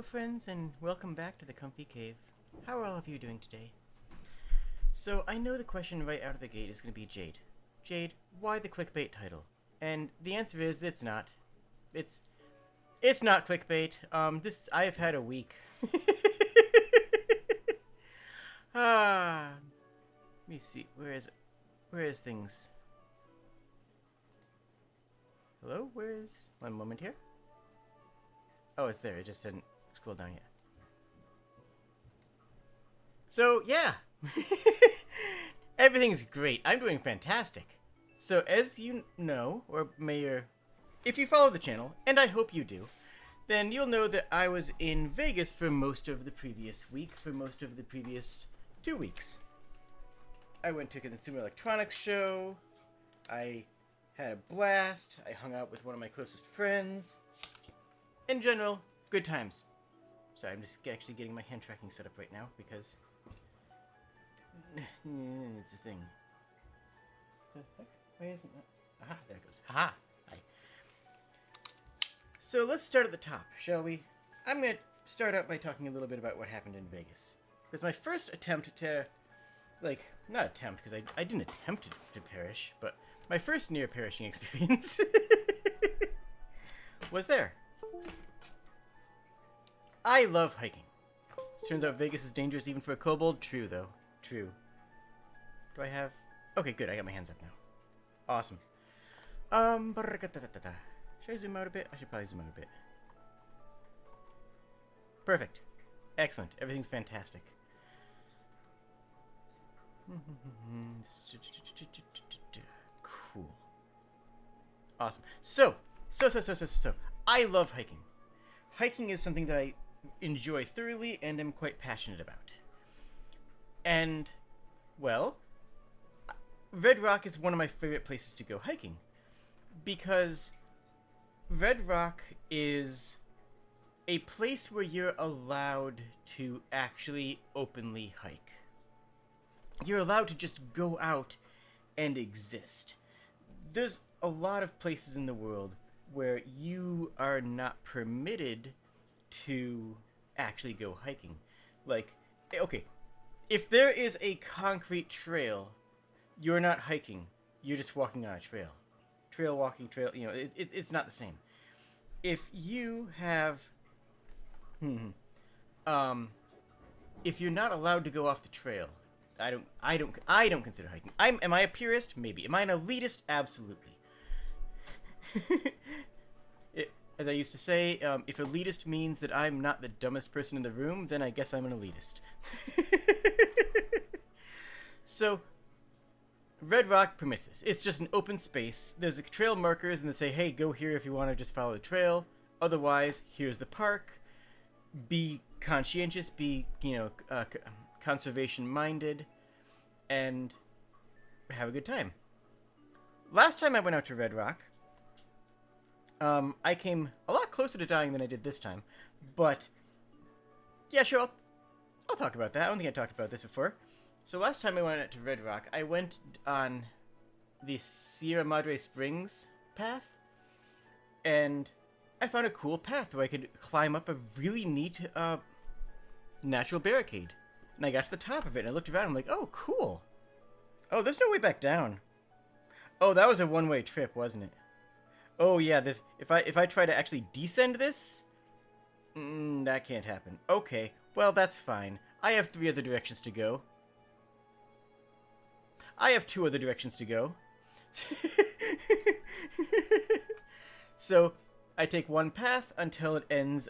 Hello friends, and welcome back to the Comfy Cave. How are all of you doing today? So I know the question right out of the gate is going to be Jade. Jade, why the clickbait title? And the answer is it's not. It's not clickbait. I've had a week. Let me see. Where is things? Hello? One moment here. Oh, it's there. It just didn't scroll down yet. So, yeah. Everything's great. I'm doing fantastic. So, as you know, or if you follow the channel, and I hope you do, then you'll know that I was in Vegas for most of the previous week, for most of the previous 2 weeks. I went to a consumer electronics show. I had a blast. I hung out with one of my closest friends. In general, good times. Sorry, I'm just actually getting my hand tracking set up right now because it's a thing. The heck? Why isn't that? Aha, there it goes. Aha! Hi. So let's start at the top, shall we? I'm going to start out by talking a little bit about what happened in Vegas. It was my first attempt to, not attempt, because I didn't attempt to perish, but my first near-perishing experience was there. I love hiking. Turns out Vegas is dangerous even for a kobold. True, though. True. Do I have... Okay, good. I got my hands up now. Awesome. Should I zoom out a bit? I should probably zoom out a bit. Perfect. Excellent. Everything's fantastic. Cool. Awesome. So. I love hiking. Hiking is something that I enjoy thoroughly and am quite passionate about. And, well, Red Rock is one of my favorite places to go hiking because Red Rock is a place where you're allowed to actually openly hike. You're allowed to just go out and exist. There's a lot of places in the world where you are not permitted to actually go hiking. Like, okay, if there is a concrete trail, you're not hiking. You're just walking on a trail. Trail walking, it's not the same. If you have... if you're not allowed to go off the trail, I don't consider hiking. Am I a purist? Maybe. Am I an elitist? Absolutely. As I used to say, if elitist means that I'm not the dumbest person in the room, then I guess I'm an elitist. So, Red Rock permits this. It's just an open space. There's the trail markers, and they say, hey, go here if you want to just follow the trail. Otherwise, here's the park. Be conscientious, be, conservation-minded, and have a good time. Last time I went out to Red Rock, I came a lot closer to dying than I did this time, but yeah, sure, I'll talk about that. I don't think I talked about this before. So last time I went out to Red Rock, I went on the Sierra Madre Springs path, and I found a cool path where I could climb up a really neat natural barricade. And I got to the top of it, and I looked around, and I'm like, oh, cool. Oh, there's no way back down. Oh, that was a one-way trip, wasn't it? Oh yeah, if I try to actually descend this, that can't happen. Okay, well that's fine. I have 3 other directions to go. I have 2 other directions to go. So I take one path until it ends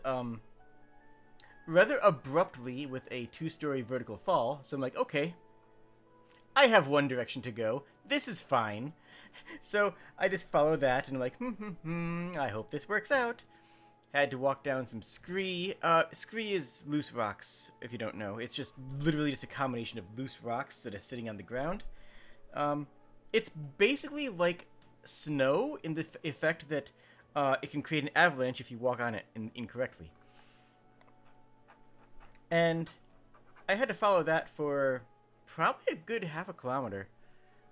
rather abruptly with a 2-story vertical fall. So I'm like, okay, I have 1 direction to go. This is fine. So I just follow that and I'm like, I hope this works out. Had to walk down some scree. Scree is loose rocks, if you don't know. It's just literally just a combination of loose rocks that are sitting on the ground. It's basically like snow in the effect that it can create an avalanche if you walk on it incorrectly. And I had to follow that for probably a good half a kilometer.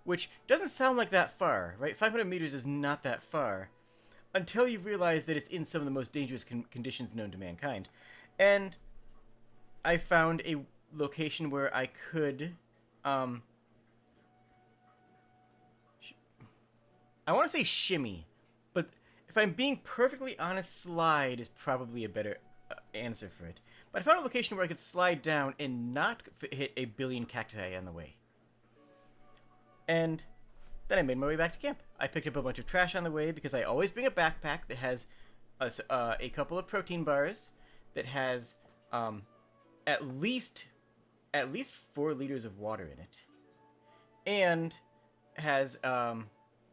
Which doesn't sound like that far, right? 500 meters is not that far. Until you realize that it's in some of the most dangerous conditions known to mankind. And I found a location where I could, um, I want to say shimmy, but if I'm being perfectly honest, slide is probably a better answer for it. But I found a location where I could slide down and not hit a billion cacti on the way. And then I made my way back to camp. I picked up a bunch of trash on the way because I always bring a backpack that has a couple of protein bars, that has at least 4 liters of water in it, and has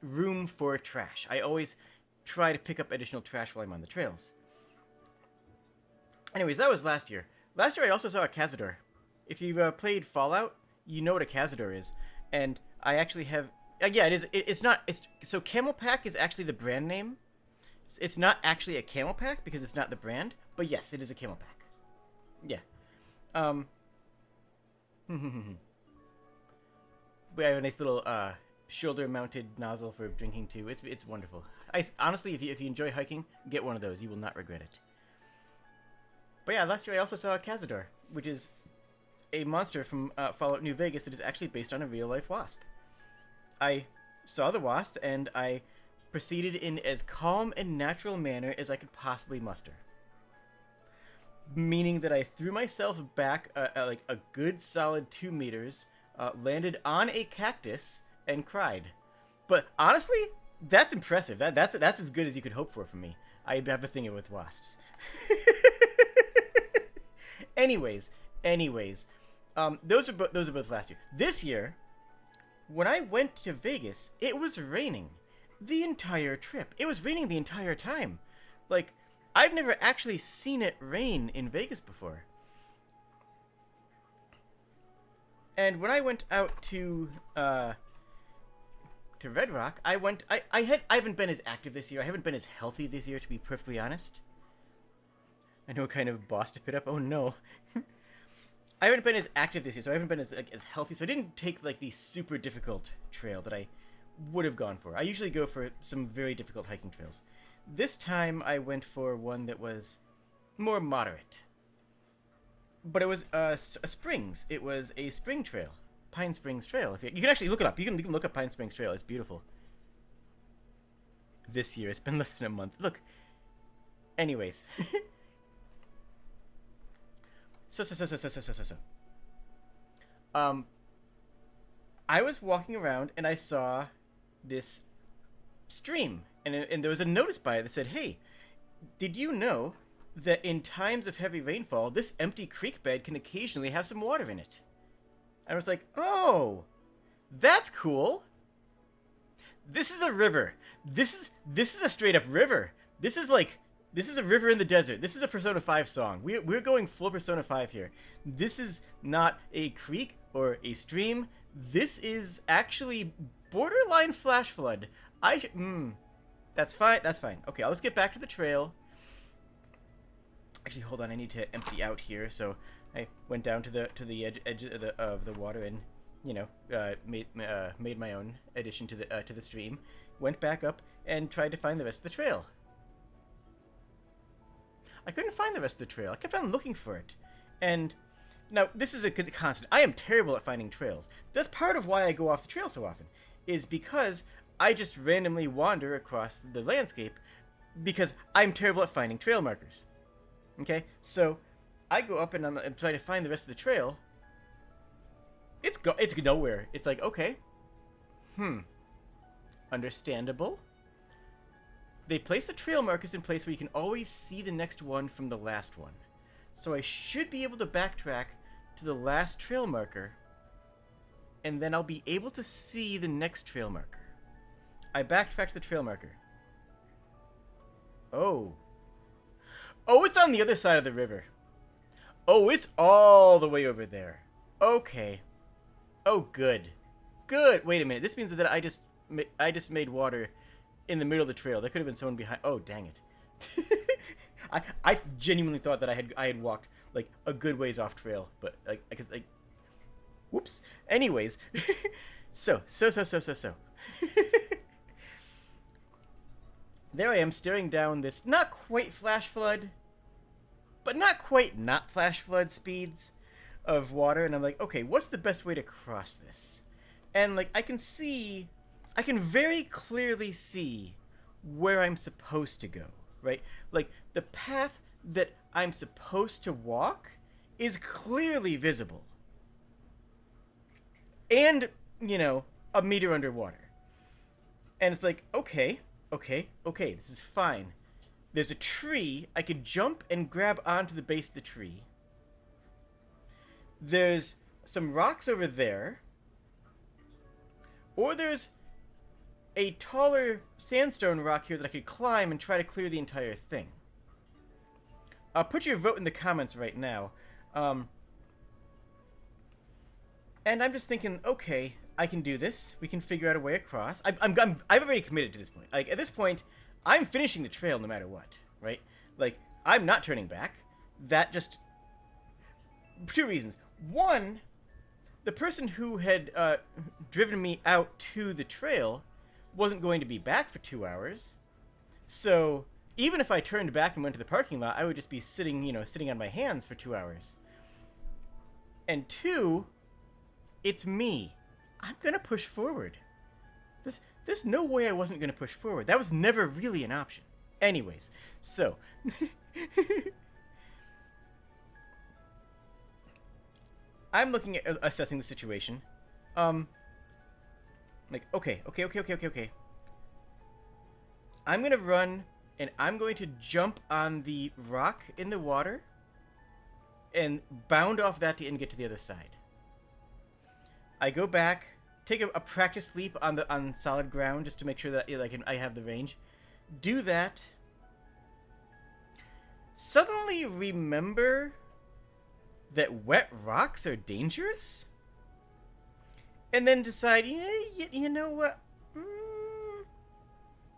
room for trash. I always try to pick up additional trash while I'm on the trails. Anyways, that was last year. Last year I also saw a Cazador. If you've played Fallout, you know what a Cazador is. And I actually have... yeah, it is. It's not... So Camel Pack is actually the brand name. It's not actually a Camel Pack because it's not the brand. But yes, it is a Camel Pack. Yeah. We have a nice little shoulder-mounted nozzle for drinking too. It's wonderful. Honestly, if you enjoy hiking, get one of those. You will not regret it. But yeah, last year I also saw a Cazador, which is a monster from Fallout New Vegas that is actually based on a real-life wasp. I saw the wasp, and I proceeded in as calm and natural manner as I could possibly muster. Meaning that I threw myself back like a good solid 2 meters, landed on a cactus, and cried. But honestly, that's impressive. That's as good as you could hope for from me. I have a thing with wasps. Anyways, those are both last year. This year, when I went to Vegas, it was raining the entire trip. It was raining the entire time. Like, I've never actually seen it rain in Vegas before. And when I went out to Red Rock, I haven't been as active this year. I haven't been as healthy this year, to be perfectly honest. I know, kind of boss to pit up. Oh no. I haven't been as active this year, so I haven't been as healthy. So I didn't take like the super difficult trail that I would have gone for. I usually go for some very difficult hiking trails. This time I went for one that was more moderate. But it was a springs. It was a spring trail. Pine Springs Trail. If you can actually look it up. You can look up Pine Springs Trail. It's beautiful. This year. It's been less than a month. Look. Anyways. So. I was walking around and I saw this stream. And there was a notice by it that said, hey, did you know that in times of heavy rainfall, this empty creek bed can occasionally have some water in it? I was like, oh, that's cool. This is a river. This is a straight up river. This is a river in the desert. This is a Persona 5 song. We're going full Persona 5 here. This is not a creek or a stream. This is actually borderline flash flood. That's fine. That's fine. Okay, let's get back to the trail. Actually, hold on. I need to empty out here. So I went down to the edge of the water and, you know, made my own addition to the stream. Went back up and tried to find the rest of the trail. I couldn't find the rest of the trail. I kept on looking for it. And now this is a constant. I am terrible at finding trails. That's part of why I go off the trail so often, is because I just randomly wander across the landscape because I'm terrible at finding trail markers. Okay, so I go up and I'm trying to find the rest of the trail. It's nowhere. It's like, okay, understandable. They place the trail markers in place where you can always see the next one from the last one. So I should be able to backtrack to the last trail marker, and then I'll be able to see the next trail marker. I backtracked the trail marker. Oh, it's on the other side of the river. Oh, it's all the way over there. Okay. Oh, good. Wait a minute. This means that I just made water in the middle of the trail. There could have been someone behind. Oh, dang it. I genuinely thought that I had walked like a good ways off trail, but because whoops. Anyways, so. There I am staring down this not quite flash flood, but not quite not flash flood speeds of water. And I'm like, okay, what's the best way to cross this? And like I can very clearly see where I'm supposed to go, right? Like the path that I'm supposed to walk is clearly visible. And, you know, a meter underwater. And it's like, okay, this is fine. There's a tree. I could jump and grab onto the base of the tree. There's some rocks over there. Or there's a taller sandstone rock here that I could climb and try to clear the entire thing. Put your vote in the comments right now. And I'm just thinking, okay, I can do this. We can figure out a way across. I've already committed to this point. Like, at this point, I'm finishing the trail no matter what, right? Like, I'm not turning back. That just... Two reasons. One, the person who had driven me out to the trail wasn't going to be back for 2 hours. So, even if I turned back and went to the parking lot, I would just be sitting, you know, sitting on my hands for 2 hours. And two, it's me. I'm gonna push forward. There's no way I wasn't gonna push forward. That was never really an option. Anyways, so... I'm looking at assessing the situation. Like, okay. I'm gonna run, and I'm going to jump on the rock in the water, and bound off that and get to the other side. I go back, take a practice leap on solid ground just to make sure that I have the range. Do that. Suddenly remember that wet rocks are dangerous? And then decide, you know what?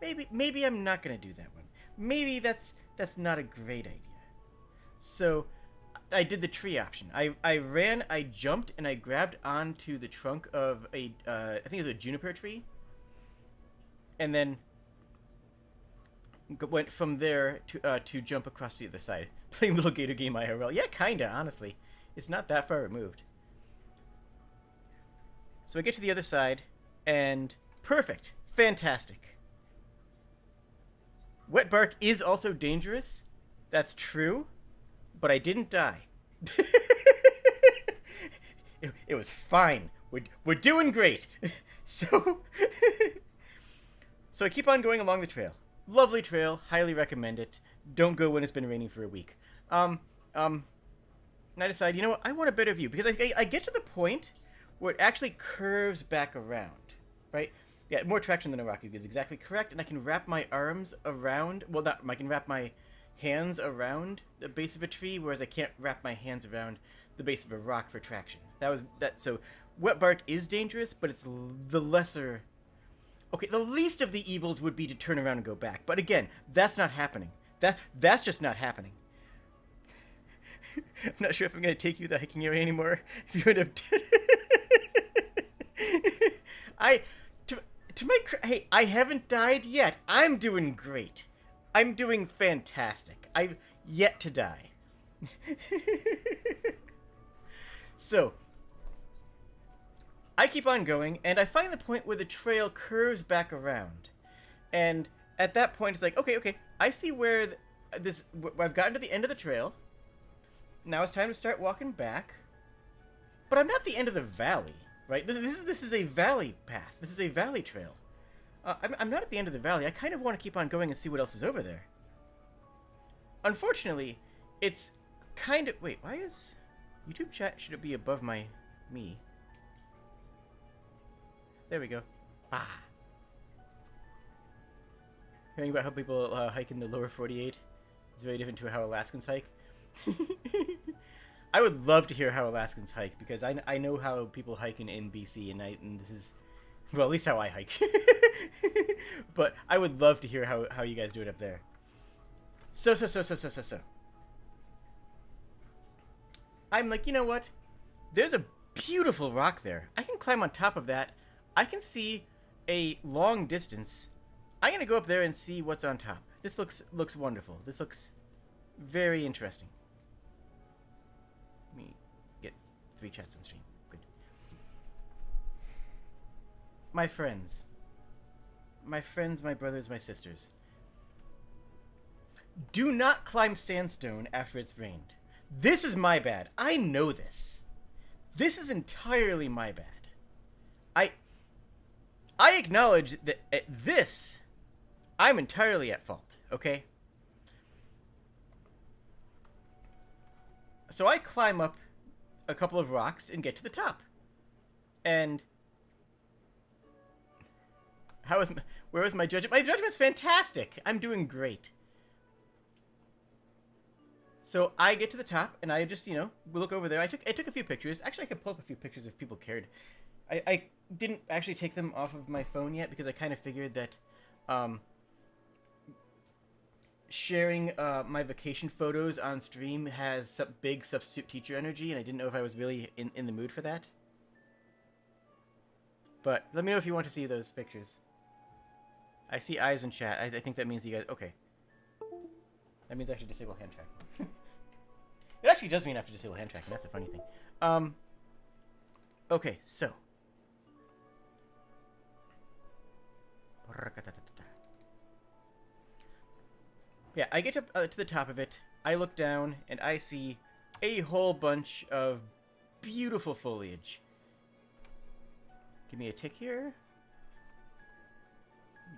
Maybe I'm not gonna do that one. Maybe that's not a great idea. So I did the tree option. I ran, I jumped, and I grabbed onto the trunk of I think it was a juniper tree. And then went from there to jump across to the other side. Playing little gator game IRL. Yeah, kinda, honestly. It's not that far removed. So I get to the other side, and perfect. Fantastic. Wet bark is also dangerous. That's true. But I didn't die. It was fine. We're doing great. So I keep on going along the trail. Lovely trail. Highly recommend it. Don't go when it's been raining for a week. And I decide, you know what? I want a better view. Because I get to the point where it actually curves back around. Right? Yeah, more traction than a rock is exactly correct. And I can wrap my arms around... Well, I can wrap my hands around the base of a tree, whereas I can't wrap my hands around the base of a rock for traction. So wet bark is dangerous, but it's the lesser... Okay, the least of the evils would be to turn around and go back. But again, that's not happening. That's just not happening. I'm not sure if I'm going to take you to the hiking area anymore. If you end up... Hey, I haven't died yet. I'm doing great. I'm doing fantastic. I've yet to die. So, I keep on going, and I find the point where the trail curves back around. And at that point, it's like, okay, I see where I've gotten to the end of the trail. Now it's time to start walking back. But I'm not at the end of the valley, right? This is a valley path. This is a valley trail. I'm not at the end of the valley. I kind of want to keep on going and see what else is over there. Unfortunately, it's kind of... Wait, why is... YouTube chat should it be above me? There we go. Hearing about how people hike in the lower 48 is very different to how Alaskans hike. I would love to hear how Alaskans hike, because I know how people hike in BC, and this is... Well, at least how I hike. But I would love to hear how you guys do it up there. So. I'm like, you know what? There's a beautiful rock there. I can climb on top of that. I can see a long distance. I'm going to go up there and see what's on top. This looks wonderful. This looks very interesting. 3 chats on stream. Good. My friends. My friends, my brothers, my sisters. Do not climb sandstone after it's rained. This is my bad. I know this. This is entirely my bad. I acknowledge that at this, I'm entirely at fault, okay? So I climb up a couple of rocks and get to the top. And where was my judgment? My judgment's fantastic. I'm doing great. So I get to the top and I just, look over there. I took a few pictures. Actually, I could pull up a few pictures if people cared. I didn't actually take them off of my phone yet because I kind of figured that sharing my vacation photos on stream has big substitute teacher energy, and I didn't know if I was really in the mood for that. But let me know if you want to see those pictures. I see eyes in chat. I think that means you guys... Okay. That means I have to disable hand tracking. It actually does mean I have to disable hand tracking. That's the funny thing. Okay, so... Yeah, I get to the top of it, I look down, and I see a whole bunch of beautiful foliage. Give me a tick here.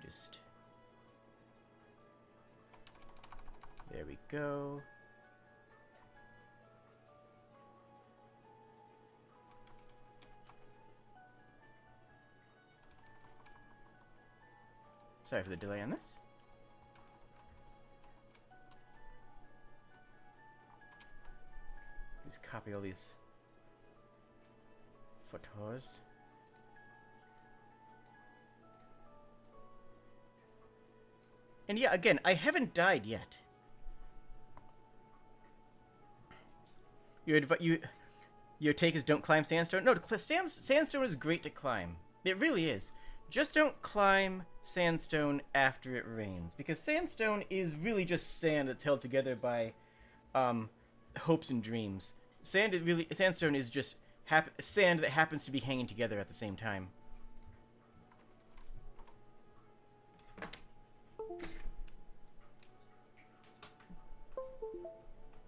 Just... There we go. Sorry for the delay on this. Just copy all these photos. And yeah, again, I haven't died yet. Your take is don't climb sandstone? No, sandstone is great to climb. It really is. Just don't climb sandstone after it rains, because sandstone is really just sand that's held together by hopes and dreams. Sandstone is just sand that happens to be hanging together at the same time.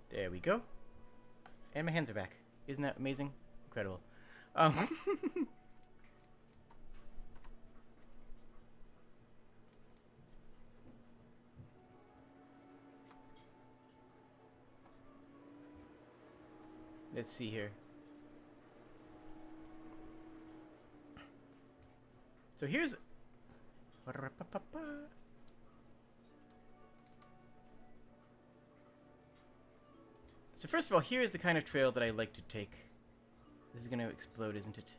There we go. And my hands are back. Isn't that amazing? Incredible. Let's see here. So here's... So first of all, here's the kind of trail that I like to take. This is gonna explode, isn't it?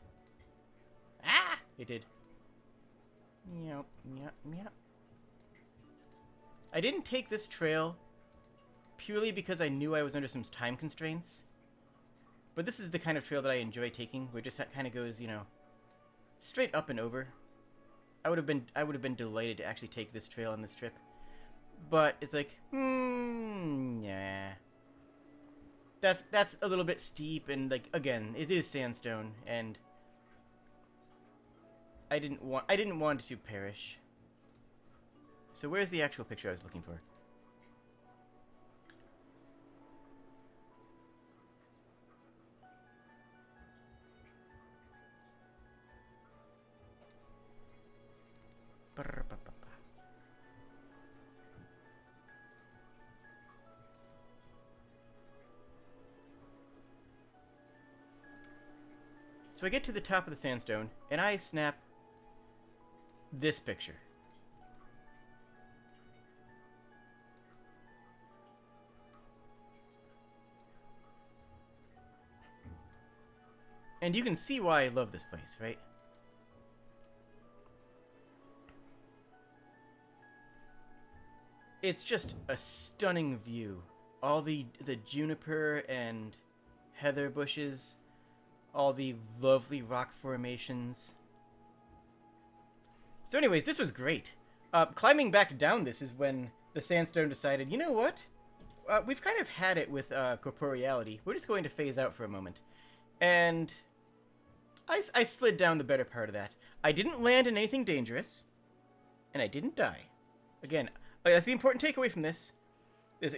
Ah! It did. Yep, yep, yep. I didn't take this trail purely because I knew I was under some time constraints. But this is the kind of trail that I enjoy taking, where it just kind of goes, straight up and over. I would have been delighted to actually take this trail on this trip. But it's like, yeah. That's a little bit steep, and like again, it is sandstone, and I didn't want it to perish. So where's the actual picture I was looking for? So I get to the top of the sandstone, and I snap this picture. And you can see why I love this place, right? It's just a stunning view. All the juniper and heather bushes, all the lovely rock formations. So anyways, this was great. Climbing back down this is when the sandstone decided, you know what? We've kind of had it with corporeality. We're just going to phase out for a moment. And I slid down the better part of that. I didn't land in anything dangerous, and I didn't die. Again, that's the important takeaway from this. There's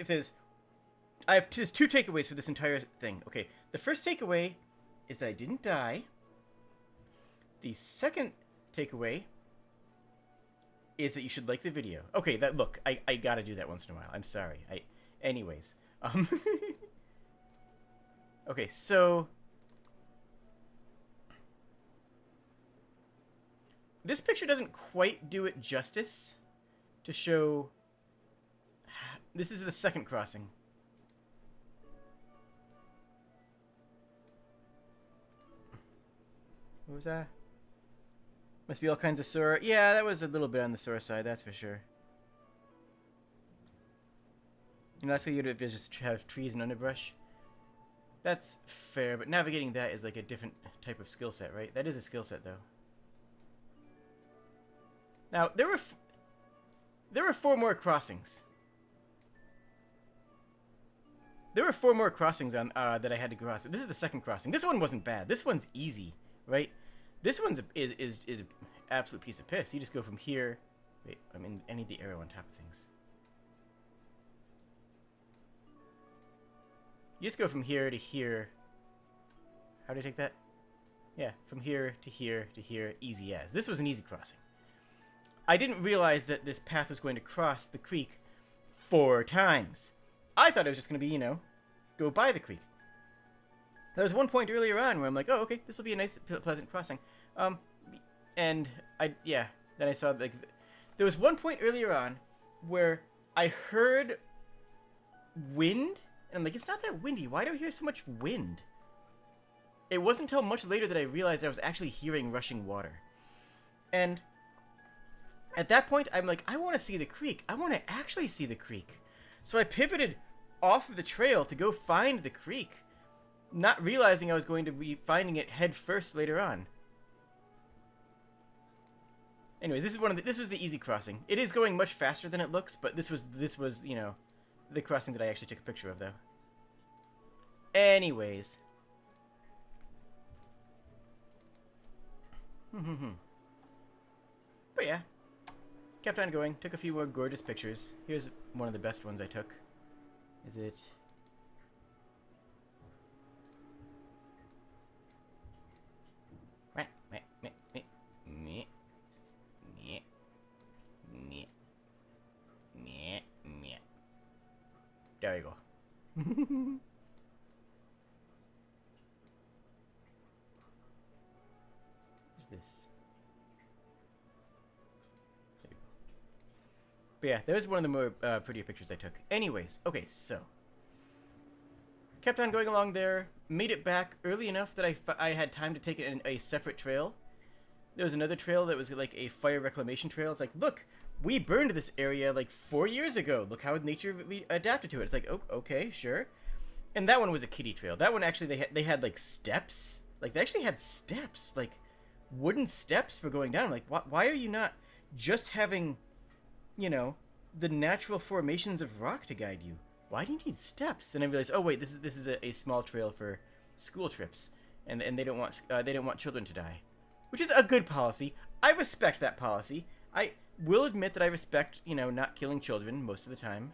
two takeaways for this entire thing. Okay, the first takeaway is that I didn't die. The second takeaway is that you should like the video. Okay, look, I gotta do that once in a while. I'm sorry. Anyways, okay, so this picture doesn't quite do it justice to show. This is the second crossing. What was that? Must be all kinds of sore. Yeah, that was a little bit on the sore side, that's for sure. And that's how you'd just have trees and underbrush. That's fair, but navigating that is like a different type of skill set, right? That is a skill set, though. Now, there were 4 more crossings. There were 4 more crossings on that I had to cross. This is the second crossing. This one wasn't bad. This one's easy, right? This one's is an absolute piece of piss. You just go from here. Wait, I need the arrow on top of things. You just go from here to here. How do I take that? Yeah, from here to here to here, easy as. This was an easy crossing. I didn't realize that this path was going to cross the creek 4 times. I thought it was just going to be, you know, go by the creek. There was one point earlier on where I'm like, oh, okay, this will be a nice, pleasant crossing. And then I saw, like, there was one point earlier on where I heard wind, and I'm like, it's not that windy. Why do I hear so much wind? It wasn't until much later that I realized I was actually hearing rushing water. And at that point, I'm like, I want to see the creek. I want to actually see the creek. So I pivoted off of the trail to go find the creek, not realizing I was going to be finding it head first later on. Anyways, this was the easy crossing. It is going much faster than it looks, but this was you know, the crossing that I actually took a picture of, though. Anyways. But yeah, kept on going, took a few more gorgeous pictures. Here's one of the best ones I took. Is it? There you go. What's this? There you go. But yeah, there's one of the more prettier pictures I took. Anyways, okay, so kept on going along there, made it back early enough that I had time to take it in a separate trail. There was another trail that was like a fire reclamation trail. It's like, look, we burned this area like 4 years ago. Look how nature adapted to it. It's like, oh, okay, sure. And that one was a kiddie trail. That one actually they had like steps. Like they actually had steps, like wooden steps for going down. I'm like, why are you not just having, you know, the natural formations of rock to guide you? Why do you need steps? And I realized, oh wait, this is a small trail for school trips, and they don't want children to die, which is a good policy. I respect that policy. I will admit that I respect, you know, not killing children most of the time,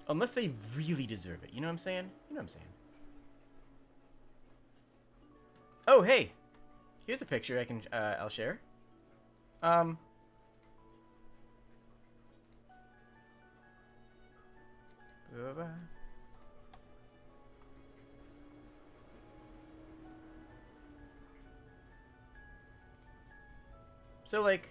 unless they really deserve it. You know what I'm saying? You know what I'm saying? Oh hey, here's a picture I'll share. So like,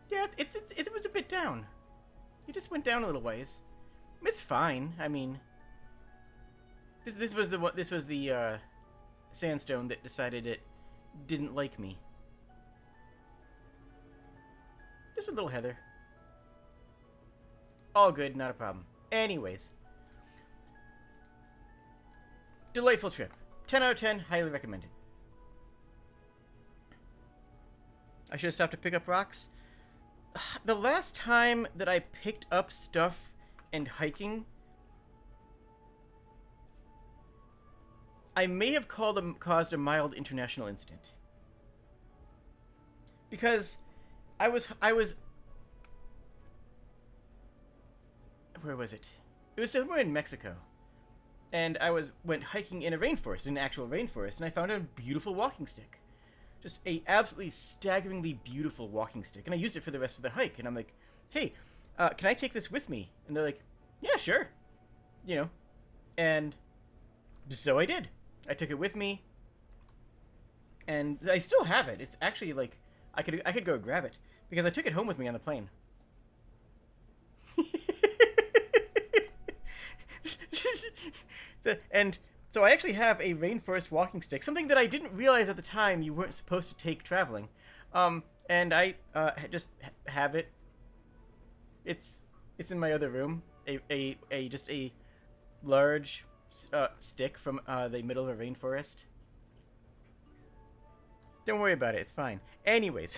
yeah, it was a bit down. It just went down a little ways. It's fine. I mean, this was the sandstone that decided it didn't like me. Just a little heather. All good, not a problem. Anyways, delightful trip. 10 out of 10, highly recommended. I should have stopped to pick up rocks. The last time that I picked up stuff and hiking I may have caused a mild international incident. Because I was where was it? It was somewhere in Mexico. And I went hiking in a rainforest, an actual rainforest, and I found a beautiful walking stick. Just a absolutely staggeringly beautiful walking stick. And I used it for the rest of the hike. And I'm like, hey, can I take this with me? And they're like, yeah, sure. You know. And so I did. I took it with me. And I still have it. It's actually like, I could go grab it. Because I took it home with me on the plane. And so I actually have a rainforest walking stick, something that I didn't realize at the time you weren't supposed to take traveling. And I just have it. It's in my other room. Just a large stick from the middle of a rainforest. Don't worry about it. It's fine. Anyways.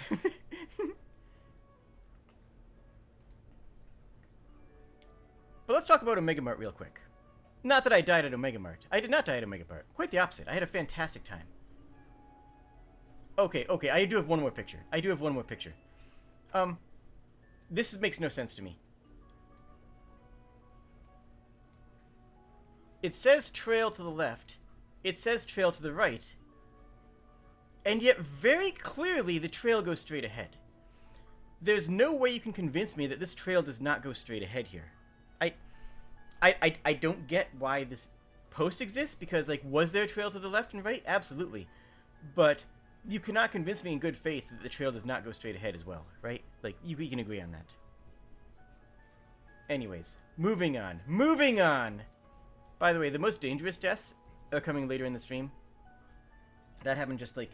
But let's talk about Omega Mart real quick. Not that I died at Omega Mart. I did not die at Omega Mart. Quite the opposite. I had a fantastic time. Okay, I do have one more picture. This makes no sense to me. It says trail to the left. It says trail to the right. And yet, very clearly, the trail goes straight ahead. There's no way you can convince me that this trail does not go straight ahead here. I don't get why this post exists, because, like, was there a trail to the left and right? Absolutely. But you cannot convince me in good faith that the trail does not go straight ahead as well, right? Like, you can agree on that. Anyways, moving on. By the way, the most dangerous deaths are coming later in the stream. That happened just, like,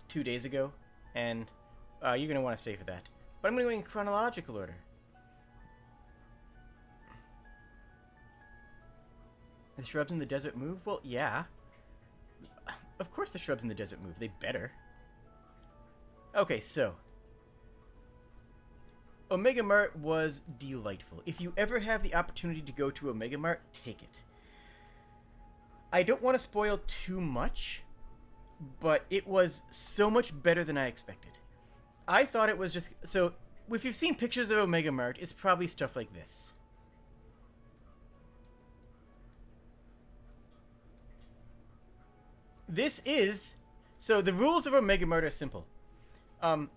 2 days ago, and you're going to want to stay for that. But I'm going to go in chronological order. The shrubs in the desert move? Well, yeah. Of course the shrubs in the desert move. They better. Okay, so. Omega Mart was delightful. If you ever have the opportunity to go to Omega Mart, take it. I don't want to spoil too much, but it was so much better than I expected. I thought it was just... So, if you've seen pictures of Omega Mart, it's probably stuff like this. This is... So, the rules of Omega Mart are simple. The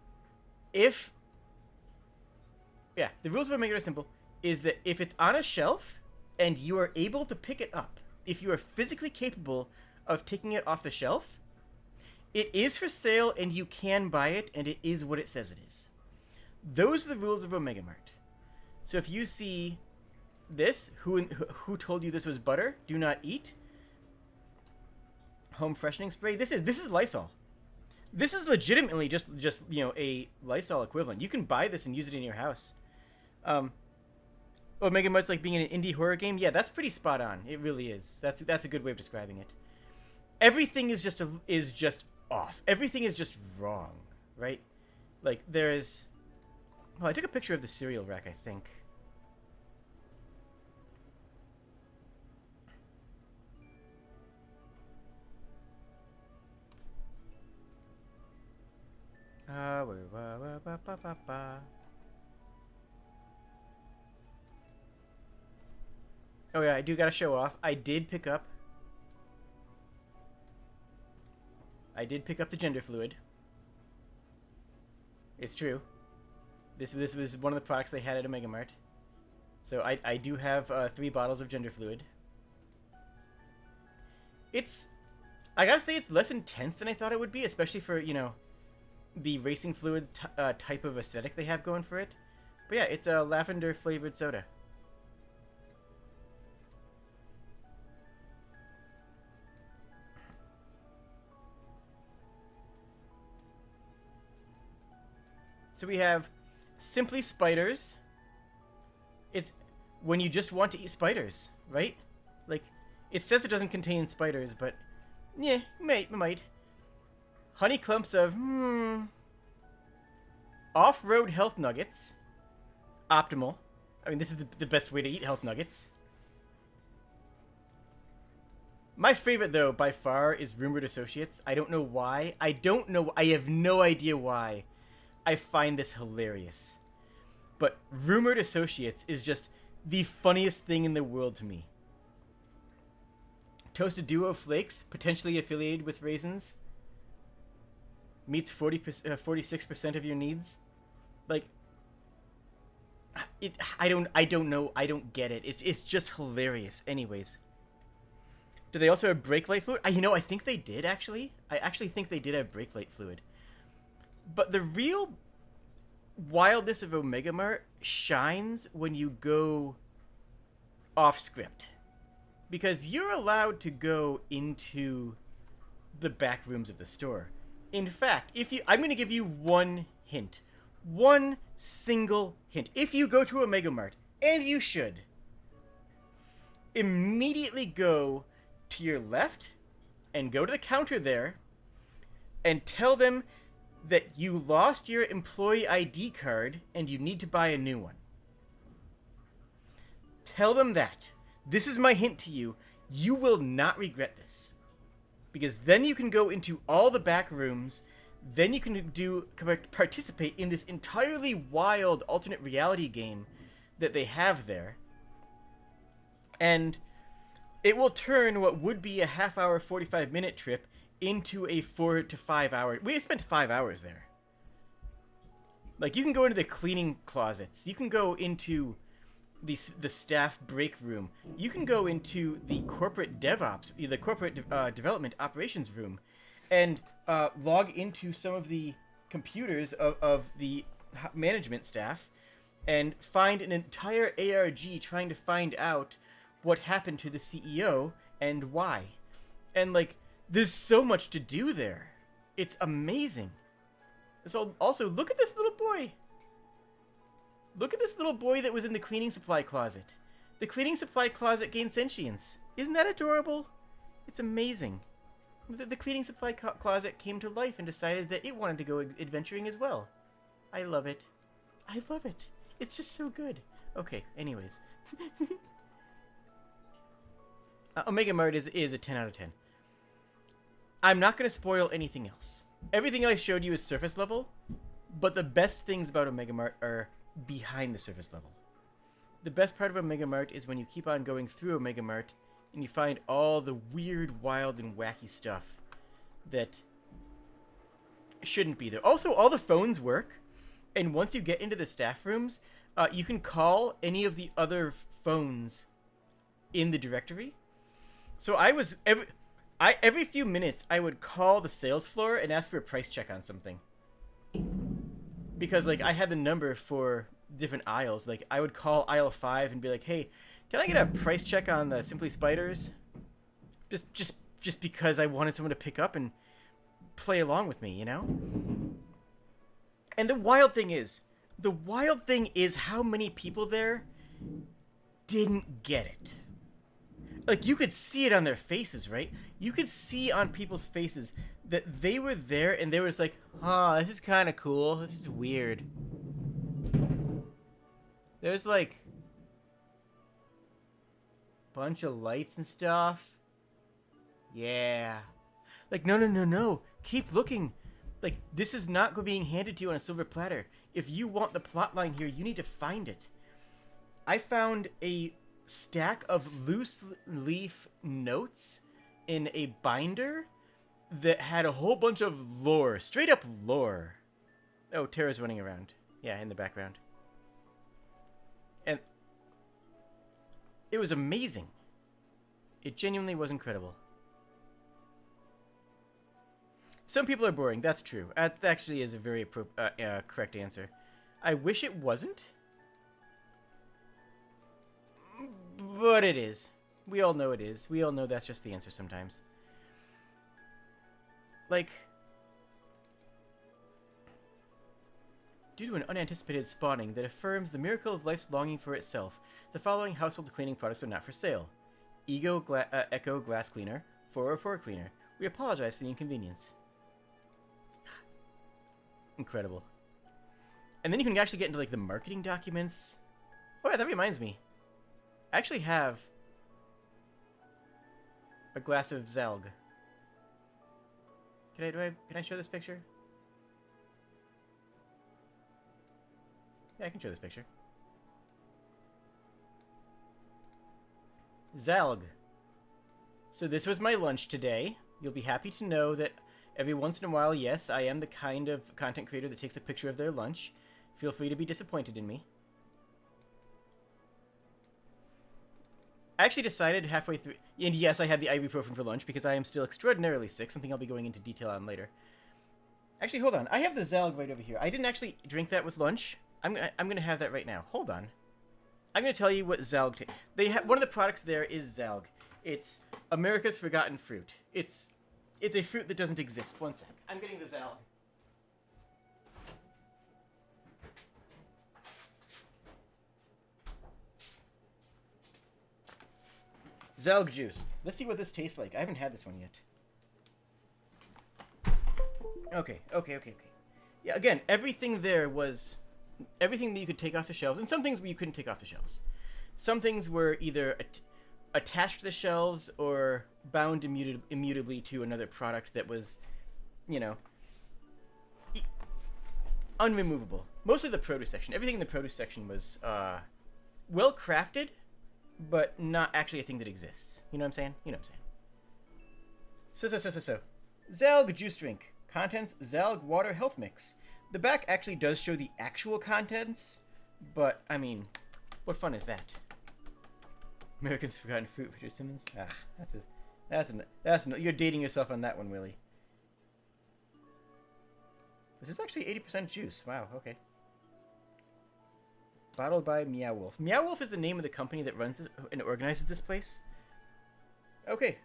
rules of Omega are simple. Is that if it's on a shelf, and you are able to pick it up, if you are physically capable of taking it off the shelf, it is for sale, and you can buy it, and it is what it says it is. Those are the rules of Omega Mart. So if you see this, who told you this was butter? Do not eat. Home freshening spray. This is Lysol. This is legitimately just you know, a Lysol equivalent. You can buy this and use it in your house. Omega Mart's like being in an indie horror game. Yeah, that's pretty spot on. It really is. That's a good way of describing it. Everything is just off. Everything is just wrong, right? Like there's... Well, I took a picture of the cereal rack, I think. Oh yeah, I do gotta show off. I did pick up the gender fluid. It's true. This was one of the products they had at Omega Mart. So I do have 3 bottles of gender fluid. I gotta say it's less intense than I thought it would be, especially for, you know, the racing fluid type of aesthetic they have going for it. But yeah, it's a lavender flavored soda. So we have Simply Spiders. It's when you just want to eat spiders, right? Like, it says it doesn't contain spiders, but yeah, it might. Honey clumps of off-road health nuggets. Optimal. I mean, this is the best way to eat health nuggets. My favorite, though, by far, is Rumored Associates. I don't know why. I don't know. I have no idea why. I find this hilarious. But Rumored Associates is just the funniest thing in the world to me. Toasted Duo Flakes, potentially affiliated with raisins, meets 46% of your needs. Like, I don't know. I don't get it. It's just hilarious. Anyways. Do they also have brake light fluid? I think they did, actually. I actually think they did have brake light fluid. But the real wildness of Omega Mart shines when you go off script. Because you're allowed to go into the back rooms of the store. In fact, I'm going to give you one hint. One single hint. If you go to Omega Mart, and you should, immediately go to your left and go to the counter there and tell them that you lost your employee ID card and you need to buy a new one. Tell them that. This is my hint to you. You will not regret this. Because then you can go into all the back rooms, then you can participate in this entirely wild alternate reality game that they have there. And it will turn what would be a half-hour, 45-minute trip into a 4 to 5 hour... We spent 5 hours there. Like, you can go into the cleaning closets. You can go into the staff break room. You can go into the corporate DevOps, the corporate development operations room, and log into some of the computers of the management staff and find an entire ARG trying to find out what happened to the CEO and why. And, like, there's so much to do there. It's amazing. So, also, look at this little boy. Look at this little boy that was in the cleaning supply closet. The cleaning supply closet gained sentience. Isn't that adorable? It's amazing. The cleaning supply closet came to life and decided that it wanted to go adventuring as well. I love it. I love it. It's just so good. Okay, anyways. Omega Mart is a 10 out of 10. I'm not going to spoil anything else. Everything I showed you is surface level, but the best things about Omega Mart are behind the surface level. The best part of Omega Mart is when you keep on going through Omega Mart and you find all the weird, wild, and wacky stuff that shouldn't be there. Also, all the phones work, and once you get into the staff rooms, you can call any of the other phones in the directory. So every few minutes, I would call the sales floor and ask for a price check on something. Because, like, I had the number for different aisles. Like, I would call aisle 5 and be like, hey, can I get a price check on the Simply Spiders? Just because I wanted someone to pick up and play along with me, you know? And the wild thing is how many people there didn't get it. Like, you could see it on their faces, right? You could see on people's faces that they were there and they were just like, oh, this is kind of cool. This is weird. There's, like, a bunch of lights and stuff. Yeah. Like, no. Keep looking. Like, this is not being handed to you on a silver platter. If you want the plot line here, you need to find it. I found a stack of loose leaf notes in a binder that had a whole bunch of lore. Straight up lore. Oh, Tara's running around. Yeah, in the background. And it was amazing. It genuinely was incredible. Some people are boring. That's true. That actually is a very correct answer. I wish it wasn't. But it is. We all know it is. We all know that's just the answer sometimes. Like, due to an unanticipated spawning that affirms the miracle of life's longing for itself, the following household cleaning products are not for sale. Echo Glass Cleaner, 404 Cleaner. We apologize for the inconvenience. Incredible. And then you can actually get into, like, the marketing documents. Oh yeah, that reminds me. I actually have A glass of Zelg. Can I show this picture? Yeah, I can show this picture. Zelg. So this was my lunch today. You'll be happy to know that every once in a while, yes, I am the kind of content creator that takes a picture of their lunch. Feel free to be disappointed in me. I actually decided halfway through, and yes, I had the ibuprofen for lunch because I am still extraordinarily sick, something I'll be going into detail on later. Actually, hold on. I have the Zelg right over here. I didn't actually drink that with lunch. I'm gonna have that right now. Hold on. I'm gonna tell you what Zelg. One of the products there is Zelg. It's America's forgotten fruit. It's a fruit that doesn't exist. One sec. I'm getting the Zelg. Zelg juice. Let's see what this tastes like. I haven't had this one yet. Okay. Yeah, again, everything there was... everything that you could take off the shelves, and some things you couldn't take off the shelves. Some things were either attached to the shelves or bound immutably to another product that was, you know, unremovable. Mostly the produce section. Everything in the produce section was well crafted, but not actually a thing that exists. You know what I'm saying? You know what I'm saying. So. Zelg juice drink. Contents, Zelg water health mix. The back actually does show the actual contents, but, I mean, what fun is that? American's forgotten fruit, Richard Simmons? You're dating yourself on that one, Willie. This is actually 80% juice. Wow, okay. Bottled by Meow Wolf. Meow Wolf is the name of the company that runs this and organizes this place. Okay,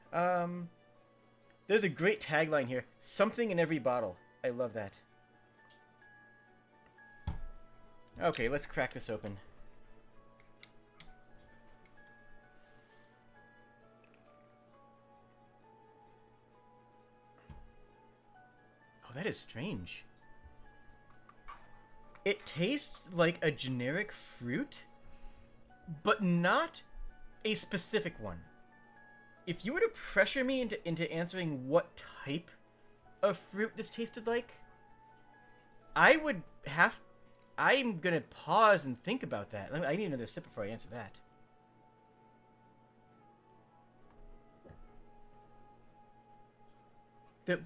there's a great tagline here. Something in every bottle. I love that. Okay, let's crack this open. Oh, that is strange. It tastes like a generic fruit, but not a specific one. If you were to pressure me into answering what type of fruit this tasted like, I'm gonna pause and think about that. I need another sip before I answer that.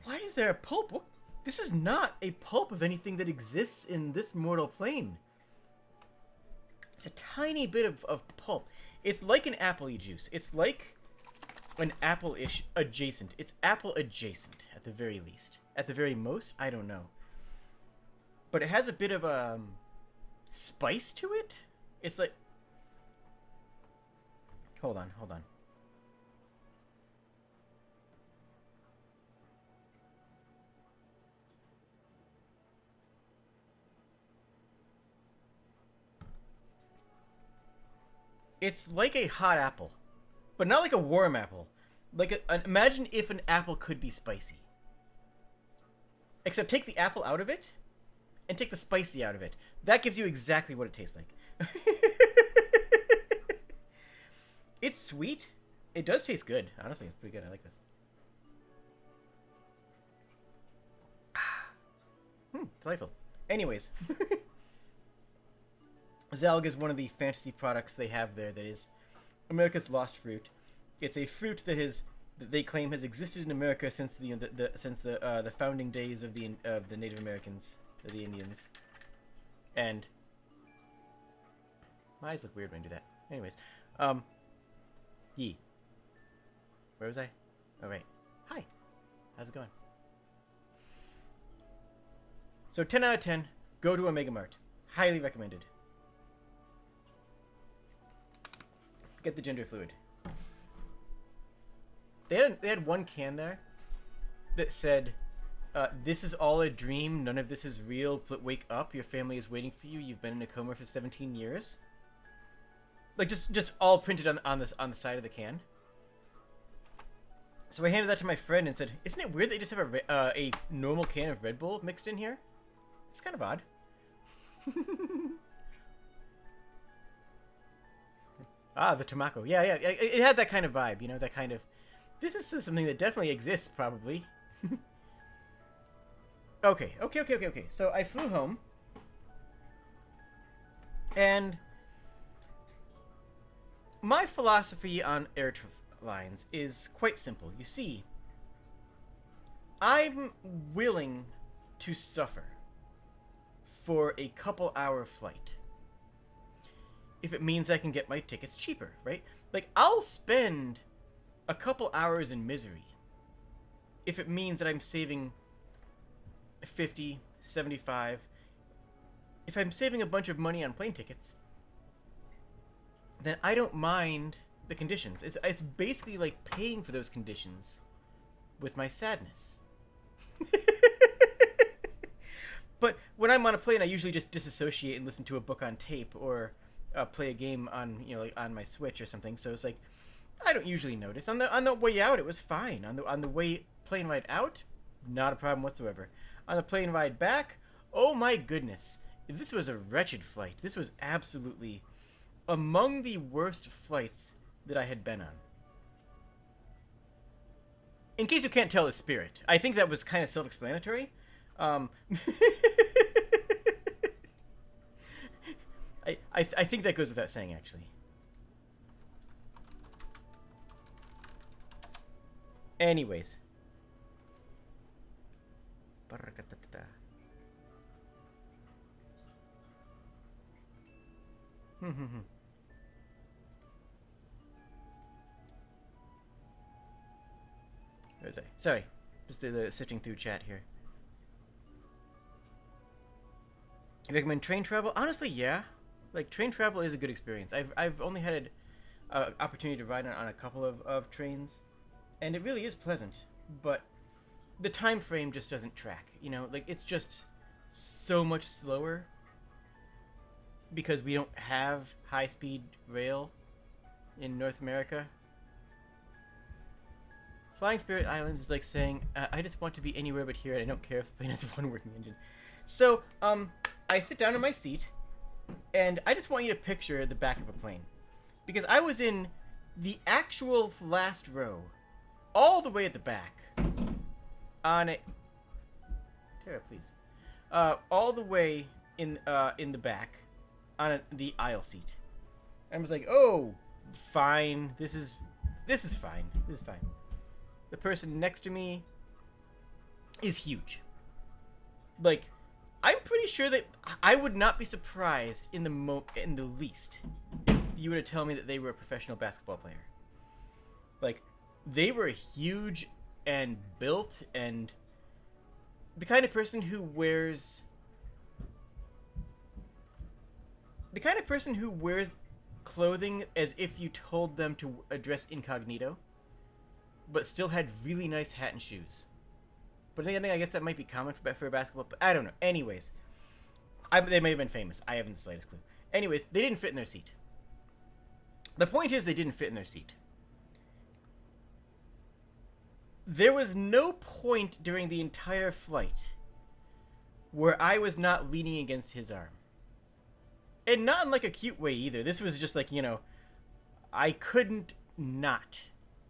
Why is there a pulp? This is not a pulp of anything that exists in this mortal plane. It's a tiny bit of pulp. It's like an apple juice. It's like an apple-ish adjacent. It's apple adjacent, at the very least. At the very most, I don't know. But it has a bit of spice to it. It's like... Hold on. It's like a hot apple, but not like a warm apple. Imagine if an apple could be spicy. Except take the apple out of it, and take the spicy out of it. That gives you exactly what it tastes like. It's sweet. It does taste good. Honestly, it's pretty good. I like this. Delightful. Anyways. Zelg is one of the fantasy products they have there that is America's lost fruit. It's a fruit that they claim has existed in America since the founding days of the Native Americans, or the Indians. And my eyes look weird when I do that. Anyways, where was I? Oh right. Hi. How's it going? So 10 out of 10. Go to Omega Mart. Highly recommended. Get the gender fluid. They had one can there that said, "This is all a dream. None of this is real. Wake up! Your family is waiting for you. You've been in a coma for 17 years." Like just all printed on the side of the can. So I handed that to my friend and said, "Isn't it weird they just have a normal can of Red Bull mixed in here? It's kind of odd." Ah, the Tomako. Yeah. It had that kind of vibe, you know, that kind of This is something that definitely exists, probably. Okay. So I flew home, and my philosophy on airlines is quite simple. You see, I'm willing to suffer for a couple hour flight if it means I can get my tickets cheaper, right? Like, I'll spend a couple hours in misery if it means that I'm saving 50, 75. If I'm saving a bunch of money on plane tickets, then I don't mind the conditions. It's basically like paying for those conditions with my sadness. But when I'm on a plane, I usually just disassociate and listen to a book on tape or play a game on like on my Switch or something. So it's like I don't usually notice. On the way out, it was fine. On the way plane ride out, not a problem whatsoever. On the plane ride back, oh my goodness, this was a wretched flight. This was absolutely among the worst flights that I had been on. In case you can't tell the spirit, I think that was kind of self-explanatory. I think that goes without saying, actually. Anyways. Where was I? Sorry. Just the sifting through chat here. You recommend train travel? Honestly, yeah. Like, train travel is a good experience. I've only had an opportunity to ride on a couple of trains, and it really is pleasant, but the time frame just doesn't track, you know? Like, it's just so much slower because we don't have high-speed rail in North America. Flying Spirit Islands is like saying, I just want to be anywhere but here, and I don't care if the plane has one working engine. So, I sit down in my seat, and I just want you to picture the back of a plane. Because I was in the actual last row, all the way at the back, on a... Tara, please. All the way in the back, on the aisle seat. I was like, oh, fine, this is fine, this is fine. The person next to me is huge. Like, I'm pretty sure that I would not be surprised in the least if you were to tell me that they were a professional basketball player. Like, they were huge and built and the kind of person who wears clothing as if you told them to dress incognito, but still had really nice hat and shoes. But then I guess that might be common for basketball, but I don't know. Anyways, they may have been famous. I haven't the slightest clue. Anyways, they didn't fit in their seat. The point is they didn't fit in their seat. There was no point during the entire flight where I was not leaning against his arm. And not in like a cute way either. This was just like, I couldn't not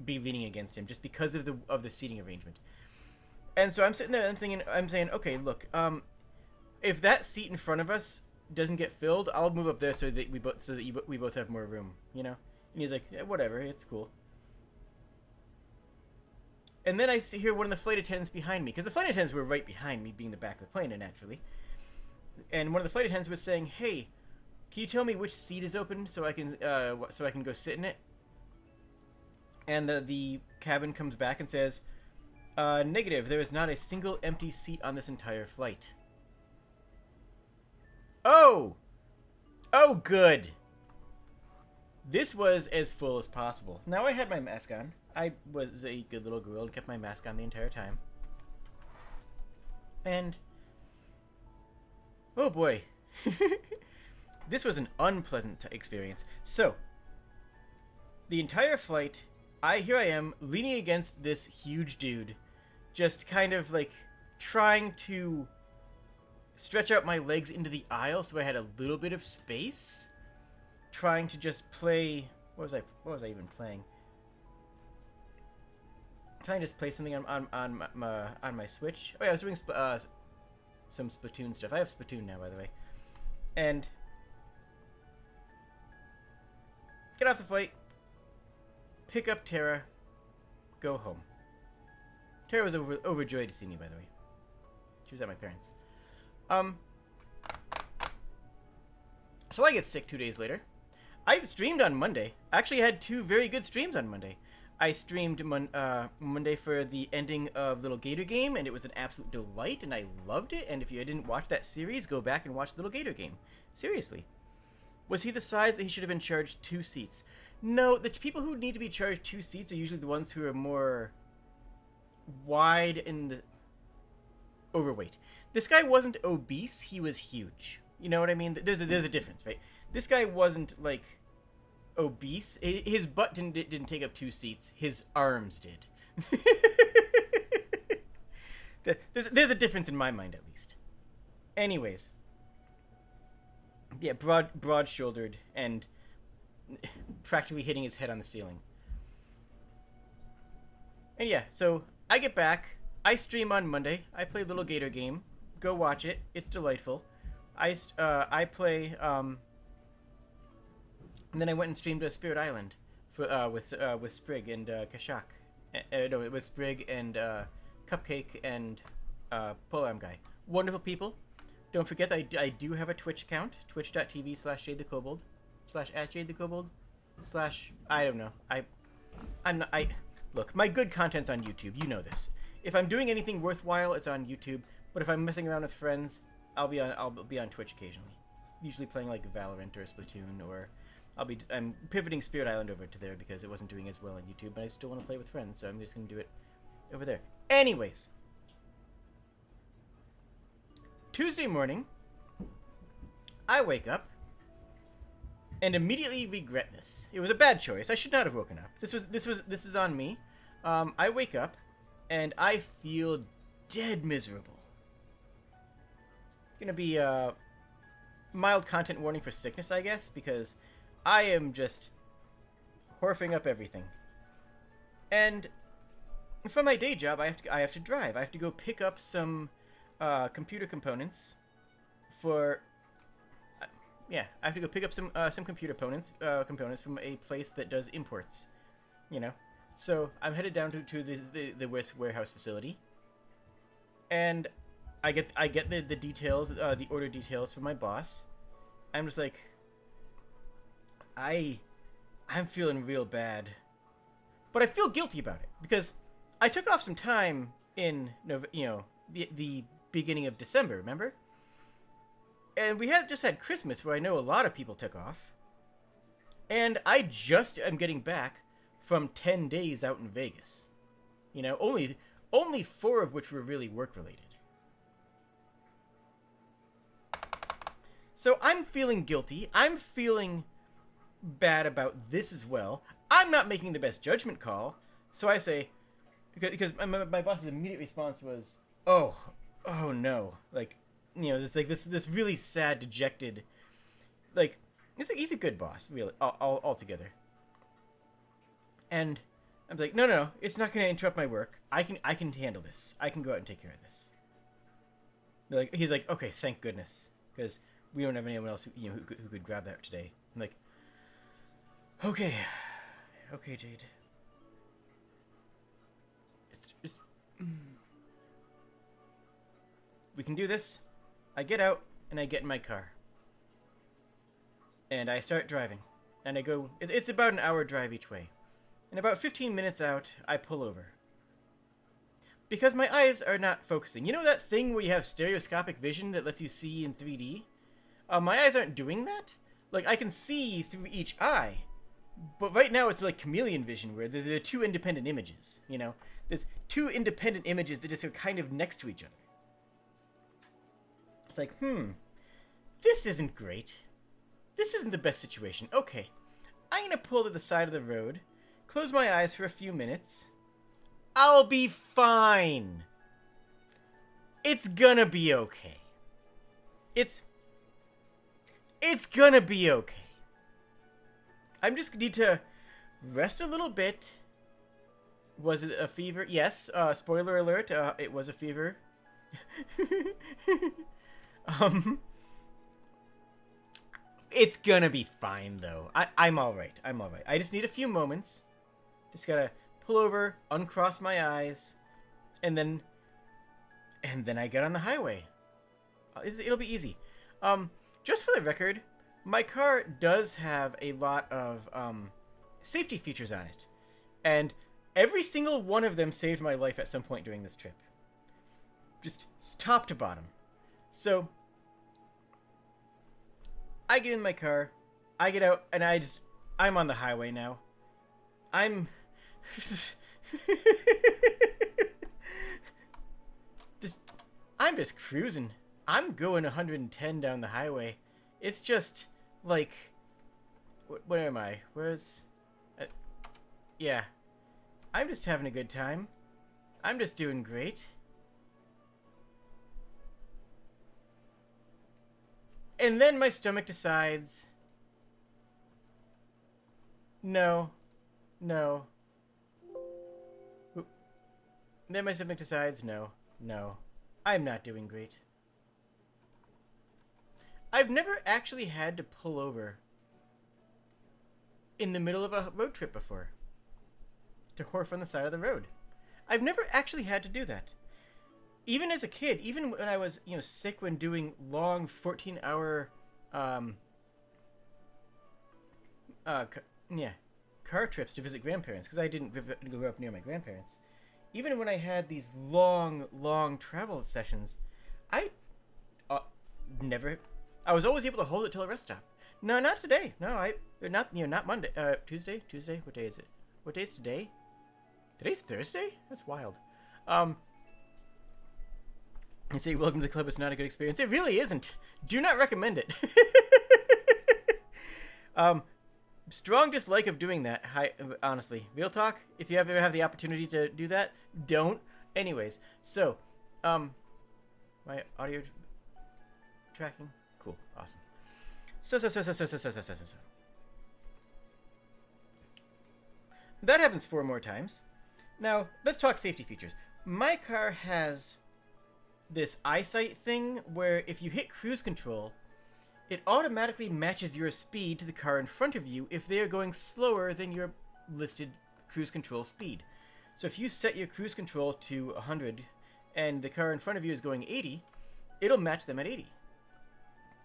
be leaning against him just because of the seating arrangement. And so I'm sitting there and I'm saying, okay, look, if that seat in front of us doesn't get filled, I'll move up there so that we both have more room, And he's like, yeah, whatever, it's cool. And then I hear one of the flight attendants behind me, because the flight attendants were right behind me, being the back of the plane, naturally. And one of the flight attendants was saying, hey, can you tell me which seat is open so I can go sit in it? And the cabin comes back and says, negative, there is not a single empty seat on this entire flight. Oh! Oh, good! This was as full as possible. Now I had my mask on. I was a good little girl and kept my mask on the entire time. And... oh boy. This was an unpleasant experience. So, the entire flight, here I am, leaning against this huge dude, just kind of, like, trying to stretch out my legs into the aisle so I had a little bit of space. Trying to just play... What was I even playing? trying to just play something on my Switch. Oh yeah, I was doing some Splatoon stuff. I have Splatoon now, by the way. And get off the flight, pick up Tara, go home. Tara was overjoyed to see me, by the way. She was at my parents'. So I get sick 2 days later. I streamed on Monday. I actually had 2 very good streams on Monday. I streamed Monday for the ending of Little Gator Game, and it was an absolute delight, and I loved it. And if you didn't watch that series, go back and watch Little Gator Game. Seriously. Was he the size that he should have been charged 2 seats? No, the people who need to be charged 2 seats are usually the ones who are more wide and overweight. This guy wasn't obese, he was huge. You know what I mean? There's a difference, right? This guy wasn't, like, obese. His butt didn't take up 2 seats. His arms did. There's a difference in my mind, at least. Anyways. Yeah, broad-shouldered and practically hitting his head on the ceiling. And yeah, so I get back. I stream on Monday. I play Little Gator Game. Go watch it. It's delightful. I play, and then I went and streamed Spirit Island with Sprig and Kashak. No, with Sprig and Cupcake and Polearm Guy. Wonderful people. Don't forget that I do have a Twitch account, twitch.tv/ShadeTheKobold, /@ShadeTheKobold, I don't know. Look, my good content's on YouTube. You know this. If I'm doing anything worthwhile, it's on YouTube. But if I'm messing around with friends, I'll be on Twitch occasionally. Usually playing like Valorant or Splatoon, or I'm pivoting Spirit Island over to there because it wasn't doing as well on YouTube, but I still want to play with friends, so I'm just gonna do it over there. Anyways, Tuesday morning, I wake up and immediately regret this. It was a bad choice. I should not have woken up. This is on me. I wake up and I feel dead miserable. Gonna be a mild content warning for sickness, I guess, because I am just horfing up everything. And for my day job, I have to drive. I have to go pick up some computer components for. Yeah, I have to go pick up some computer components from a place that does imports. You know, so I'm headed down to the warehouse facility, and I get the details, the order details from my boss. I'm just like, I'm feeling real bad, but I feel guilty about it because I took off some time in the beginning of December, remember? And we just had Christmas, where I know a lot of people took off, and I just am getting back from 10 days out in Vegas. You know, only 4 of which were really work related. So I'm feeling guilty. I'm feeling bad about this as well. I'm not making the best judgment call. So I say, because my boss's immediate response was, oh no. Like, you know, it's like this really sad, dejected, like, he's a good boss, really, altogether. And I'm like, no, it's not going to interrupt my work. I can handle this. I can go out and take care of this. He's like, okay, thank goodness, because we don't have anyone else who could grab that today. I'm like, okay, Jade. It's just, we can do this. I get out and I get in my car, and I start driving, and I go. It's about an hour drive each way, and about 15 minutes out, I pull over. Because my eyes are not focusing. You know that thing where you have stereoscopic vision that lets you see in 3D? My eyes aren't doing that. Like, I can see through each eye, but right now it's like chameleon vision, where they're 2 independent images, you know? There's 2 independent images that just are kind of next to each other. It's like, this isn't great. This isn't the best situation. Okay, I'm gonna pull to the side of the road, close my eyes for a few minutes. I'll be fine. It's gonna be okay. It's gonna be okay. I just need to rest a little bit, Was it a fever? Yes. Spoiler alert. It was a fever. um, it's gonna be fine though. I'm all right. I'm all right. I just need a few moments. Just gotta pull over, uncross my eyes, and then I get on the highway. It'll be easy. Just for the record, my car does have a lot of safety features on it, and every single one of them saved my life at some point during this trip. Just top to bottom. So, I get in my car, I get out, and I'm on the highway now. I'm... I'm just cruising. I'm going 110 down the highway. It's just, like... Where am I? Where's... yeah. I'm just having a good time. I'm just doing great. And then my stomach decides... No. No. Then my stomach decides, no. No. I'm not doing great. I've never actually had to pull over in the middle of a road trip before. To wharf on the side of the road. I've never actually had to do that. Even as a kid, even when I was, sick when doing long 14-hour, car trips to visit grandparents, because I didn't grow up near my grandparents. Even when I had these long travel sessions, I was always able to hold it till a rest stop. No, not today. No, not Monday. Tuesday? What day is it? What day is today? Today's Thursday? That's wild. And say, welcome to the club, it's not a good experience. It really isn't. Do not recommend it. Strong dislike of doing that. Honestly. Real talk, if you ever have the opportunity to do that, don't. Anyways, so, my audio tracking? Cool, awesome. So. That happens 4 more times. Now, let's talk safety features. My car has this eyesight thing where if you hit cruise control, it automatically matches your speed to the car in front of you if they are going slower than your listed cruise control speed. So if you set your cruise control to 100 and the car in front of you is going 80, it'll match them at 80.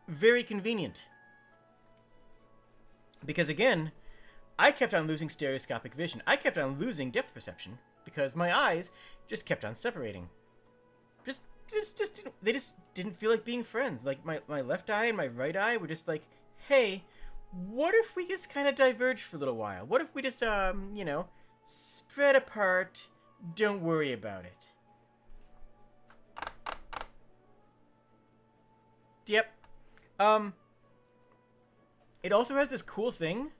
Very convenient. Because again, I kept on losing stereoscopic vision. I kept on losing depth perception because my eyes just kept on separating. They just didn't feel like being friends. Like my left eye and my right eye were just like, hey, what if we just kind of diverge for a little while? What if we just spread apart? Don't worry about it. Yep. It also has this cool thing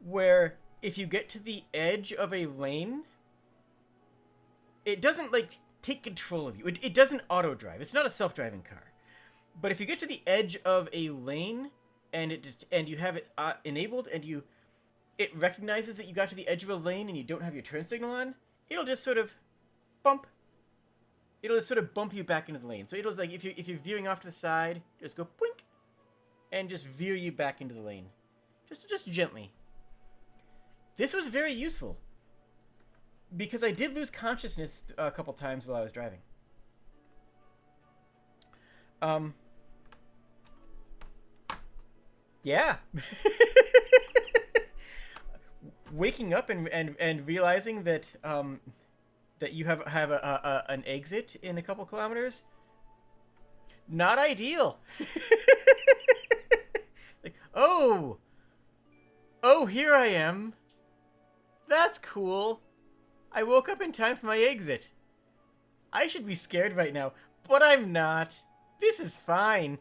where if you get to the edge of a lane, it doesn't take control of you. It doesn't auto drive. It's not a self-driving car. But if you get to the edge of a lane and you have it enabled and it recognizes that you got to the edge of a lane and you don't have your turn signal on, it'll just sort of bump. It'll just sort of bump you back into the lane. So it'll just if you're veering off to the side, just go boink and just veer you back into the lane. Just gently. This was very useful. Because I did lose consciousness a couple times while I was driving. Yeah. Waking up and realizing that that you have an exit in a couple kilometers. Not ideal. Oh, here I am. That's cool. I woke up in time for my exit. I should be scared right now, but I'm not. This is fine.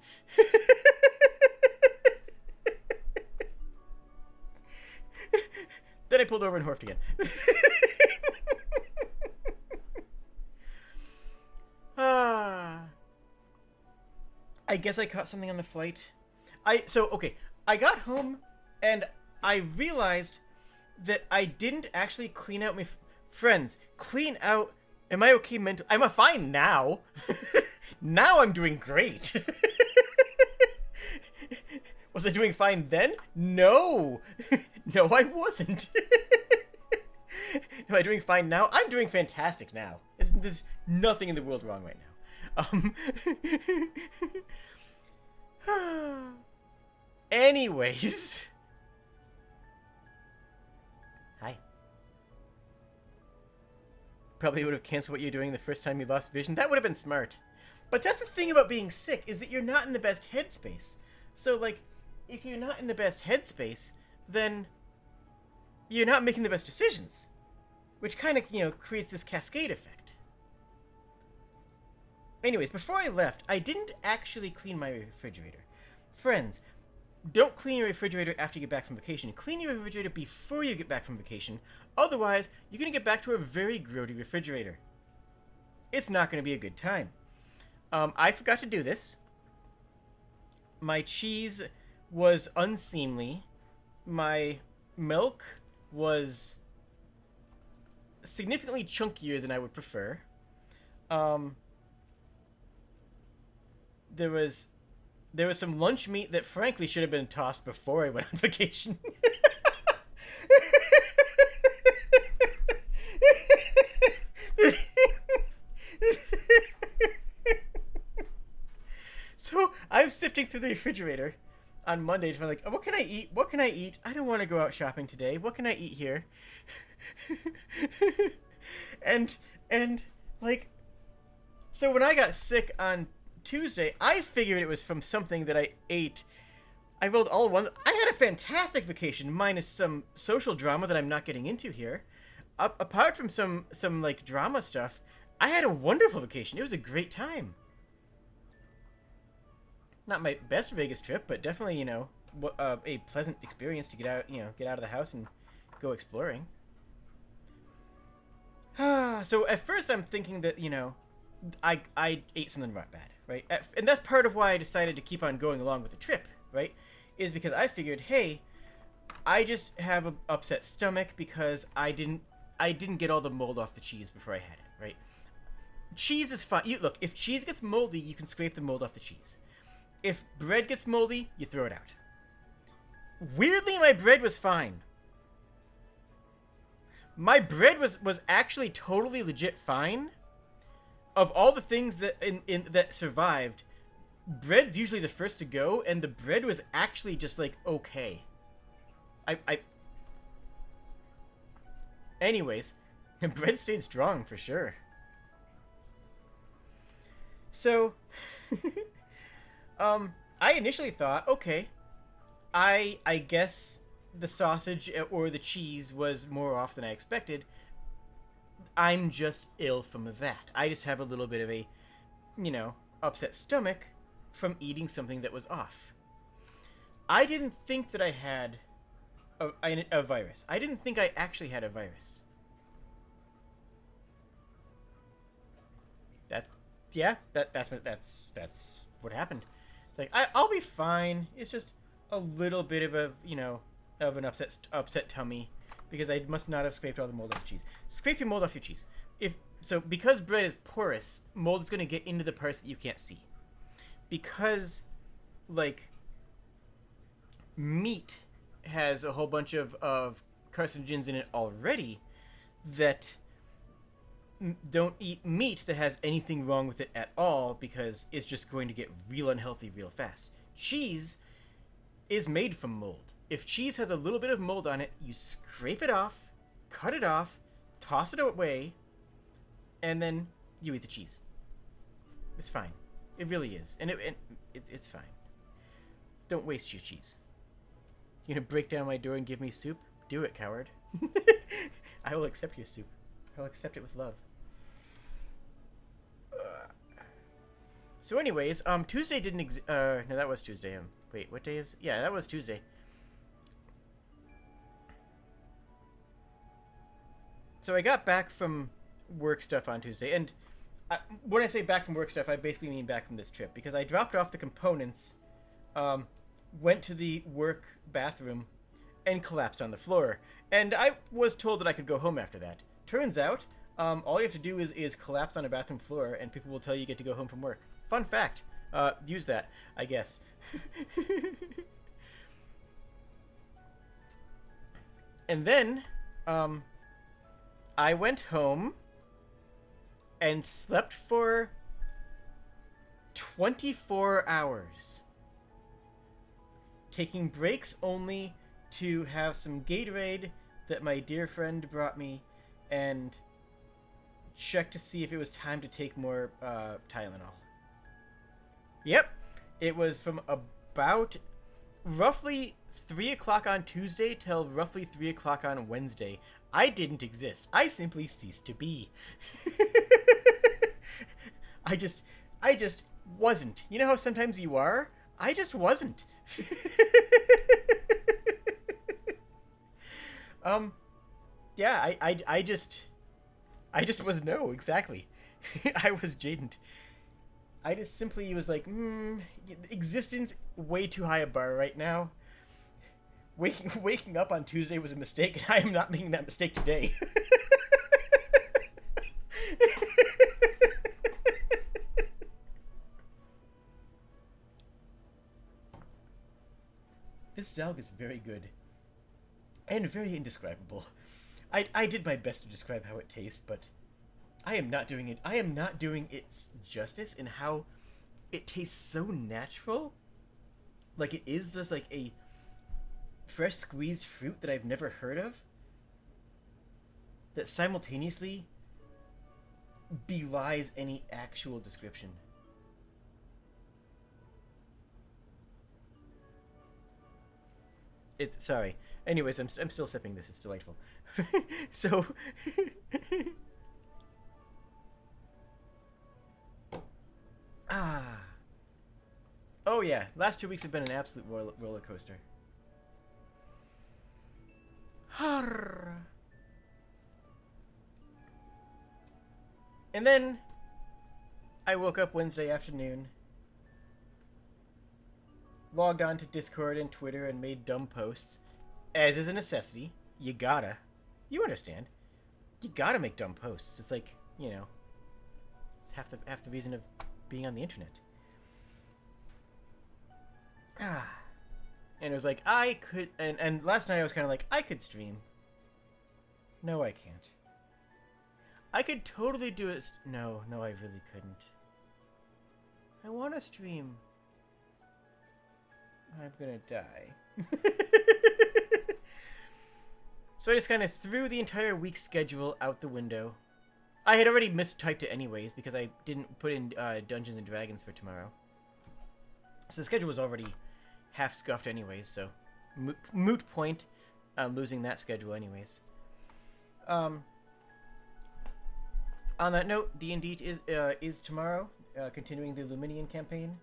Then I pulled over and horfed again. I guess I caught something on the flight. Okay, I got home and I realized that I didn't actually clean out my... Friends, clean out. Am I okay mentally? I'm fine now. Now I'm doing great. Was I doing fine then? No. No, I wasn't. Am I doing fine now? I'm doing fantastic now. There's nothing in the world wrong right now. Anyways. Hi. Probably would have canceled what you're doing the first time you lost vision. That would have been smart. But that's the thing about being sick, is that you're not in the best headspace. So, like, if you're not in the best headspace, then you're not making the best decisions. Which kind of, creates this cascade effect. Anyways, before I left, I didn't actually clean my refrigerator. Friends, don't clean your refrigerator after you get back from vacation. Clean your refrigerator before you get back from vacation. Otherwise, you're going to get back to a very grody refrigerator. It's not going to be a good time. I forgot to do this. My cheese was unseemly. My milk was significantly chunkier than I would prefer. There was some lunch meat that frankly should have been tossed before I went on vacation. So I'm sifting through the refrigerator on Monday to find, like, oh, what can I eat? What can I eat? I don't want to go out shopping today. What can I eat here? and like, so when I got sick on Tuesday, I figured it was from something that I ate. I rolled all one. I had a fantastic vacation, minus some social drama that I'm not getting into here. Apart from some like drama stuff, I had a wonderful vacation. It was a great time. Not my best Vegas trip, but definitely, a pleasant experience to get out of the house and go exploring. So at first I'm thinking that, I ate something bad, right? And that's part of why I decided to keep on going along with the trip, right? Is because I figured, hey, I just have an upset stomach because I didn't get all the mold off the cheese before I had it, right? Cheese is fine. Look, if cheese gets moldy, you can scrape the mold off the cheese. If bread gets moldy, you throw it out. Weirdly, my bread was fine. My bread was actually totally legit fine. Of all the things that that survived, bread's usually the first to go, and the bread was actually just like okay. Anyways, bread stayed strong for sure. So, I initially thought, okay, I guess the sausage or the cheese was more off than I expected. I'm just ill from that. I just have a little bit of a, upset stomach from eating something that was off. I didn't think that I had a virus. I didn't think I actually had a virus. That's what happened. It's like I'll be fine. It's just a little bit of a of an upset tummy because I must not have scraped all the mold off the cheese. Scrape your mold off your cheese. Because bread is porous, mold is going to get into the parts that you can't see. Because like meat has a whole bunch of carcinogens in it already, that don't eat meat that has anything wrong with it at all, because it's just going to get real unhealthy real fast. Cheese is made from mold. If cheese has a little bit of mold on it, you scrape it off, cut it off, toss it away, and then you eat the cheese. It's fine. It really is. And it's fine. Don't waste your cheese. You gonna break down my door and give me soup? Do it, coward. I will accept your soup. I'll accept it with love. So anyways, Tuesday didn't no, that was Tuesday. Wait, what day is... Yeah, that was Tuesday. So I got back from work stuff on Tuesday, and when I say back from work stuff, I basically mean back from this trip, because I dropped off the components, went to the work bathroom, and collapsed on the floor. And I was told that I could go home after that. turns out, all you have to do is collapse on a bathroom floor, and people will tell you get to go home from work. Fun fact. Use that, I guess. And then, I went home and slept for 24 hours. Taking breaks only to have some Gatorade that my dear friend brought me and check to see if it was time to take more Tylenol. Yep, it was from about roughly 3 o'clock on Tuesday till roughly 3 o'clock on Wednesday. I didn't exist. I simply ceased to be. I just wasn't. You know how sometimes you are? I just wasn't. Yeah, I just was no, exactly. I was Jadent. I just simply was like, existence way too high a bar right now. Waking up on Tuesday was a mistake, and I am not making that mistake today. This Zalg is very good. And very indescribable. I did my best to describe how it tastes, but I am not doing it. I am not doing it justice in how it tastes so natural. Like it is just like a fresh squeezed fruit that I've never heard of. That simultaneously belies any actual description. It's sorry. Anyways, I'm still sipping this. It's delightful. So oh yeah, last 2 weeks have been an absolute roller coaster. And then I woke up Wednesday afternoon, logged on to Discord and Twitter and made dumb posts, as is a necessity. You understand. You gotta make dumb posts. It's like, you know, it's half the reason of being on the internet. And it was like, I could, and last night I was kind of like, I could stream. No, I can't. I could totally do it. No, I really couldn't. I want to stream. I'm gonna die. So I just kind of threw the entire week's schedule out the window. I had already mistyped it anyways because I didn't put in Dungeons and Dragons for tomorrow. So the schedule was already half scuffed anyways, so moot point losing that schedule anyways. On that note, D&D is tomorrow, continuing the Luminian campaign.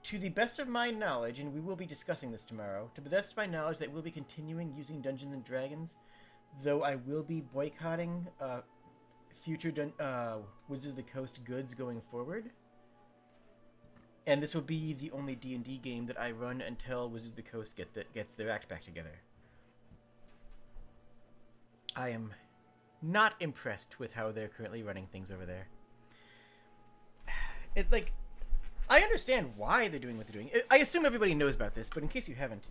To the best of my knowledge, and we will be discussing this tomorrow, to the best of my knowledge, that we'll be continuing using Dungeons and Dragons, though I will be boycotting future Wizards of the Coast goods going forward. And this will be the only D&D game that I run until Wizards of the Coast gets their act back together. I am not impressed with how they're currently running things over there. I understand why they're doing what they're doing. I assume everybody knows about this, but in case you haven't,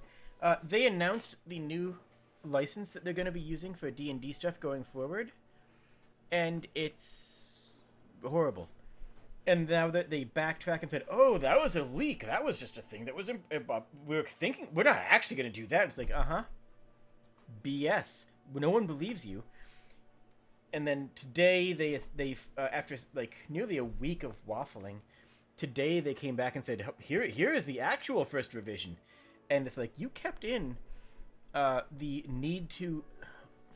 they announced the new license that they're going to be using for D&D stuff going forward, and it's horrible. And now that they backtrack and said, "Oh, that was a leak. That was just a thing that was we're thinking we're not actually going to do that." It's like, BS. No one believes you. And then today they after like nearly a week of waffling. Today they came back and said, here is the actual first revision. And it's like, you kept in the need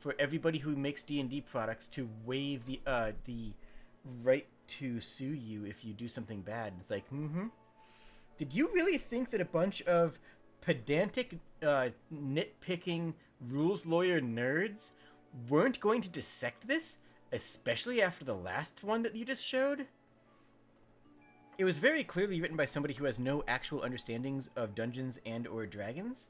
for everybody who makes D&D products to waive the right to sue you if you do something bad. It's like, Did you really think that a bunch of pedantic, nitpicking, rules lawyer nerds weren't going to dissect this? Especially after the last one that you just showed? It was very clearly written by somebody who has no actual understandings of Dungeons and or Dragons,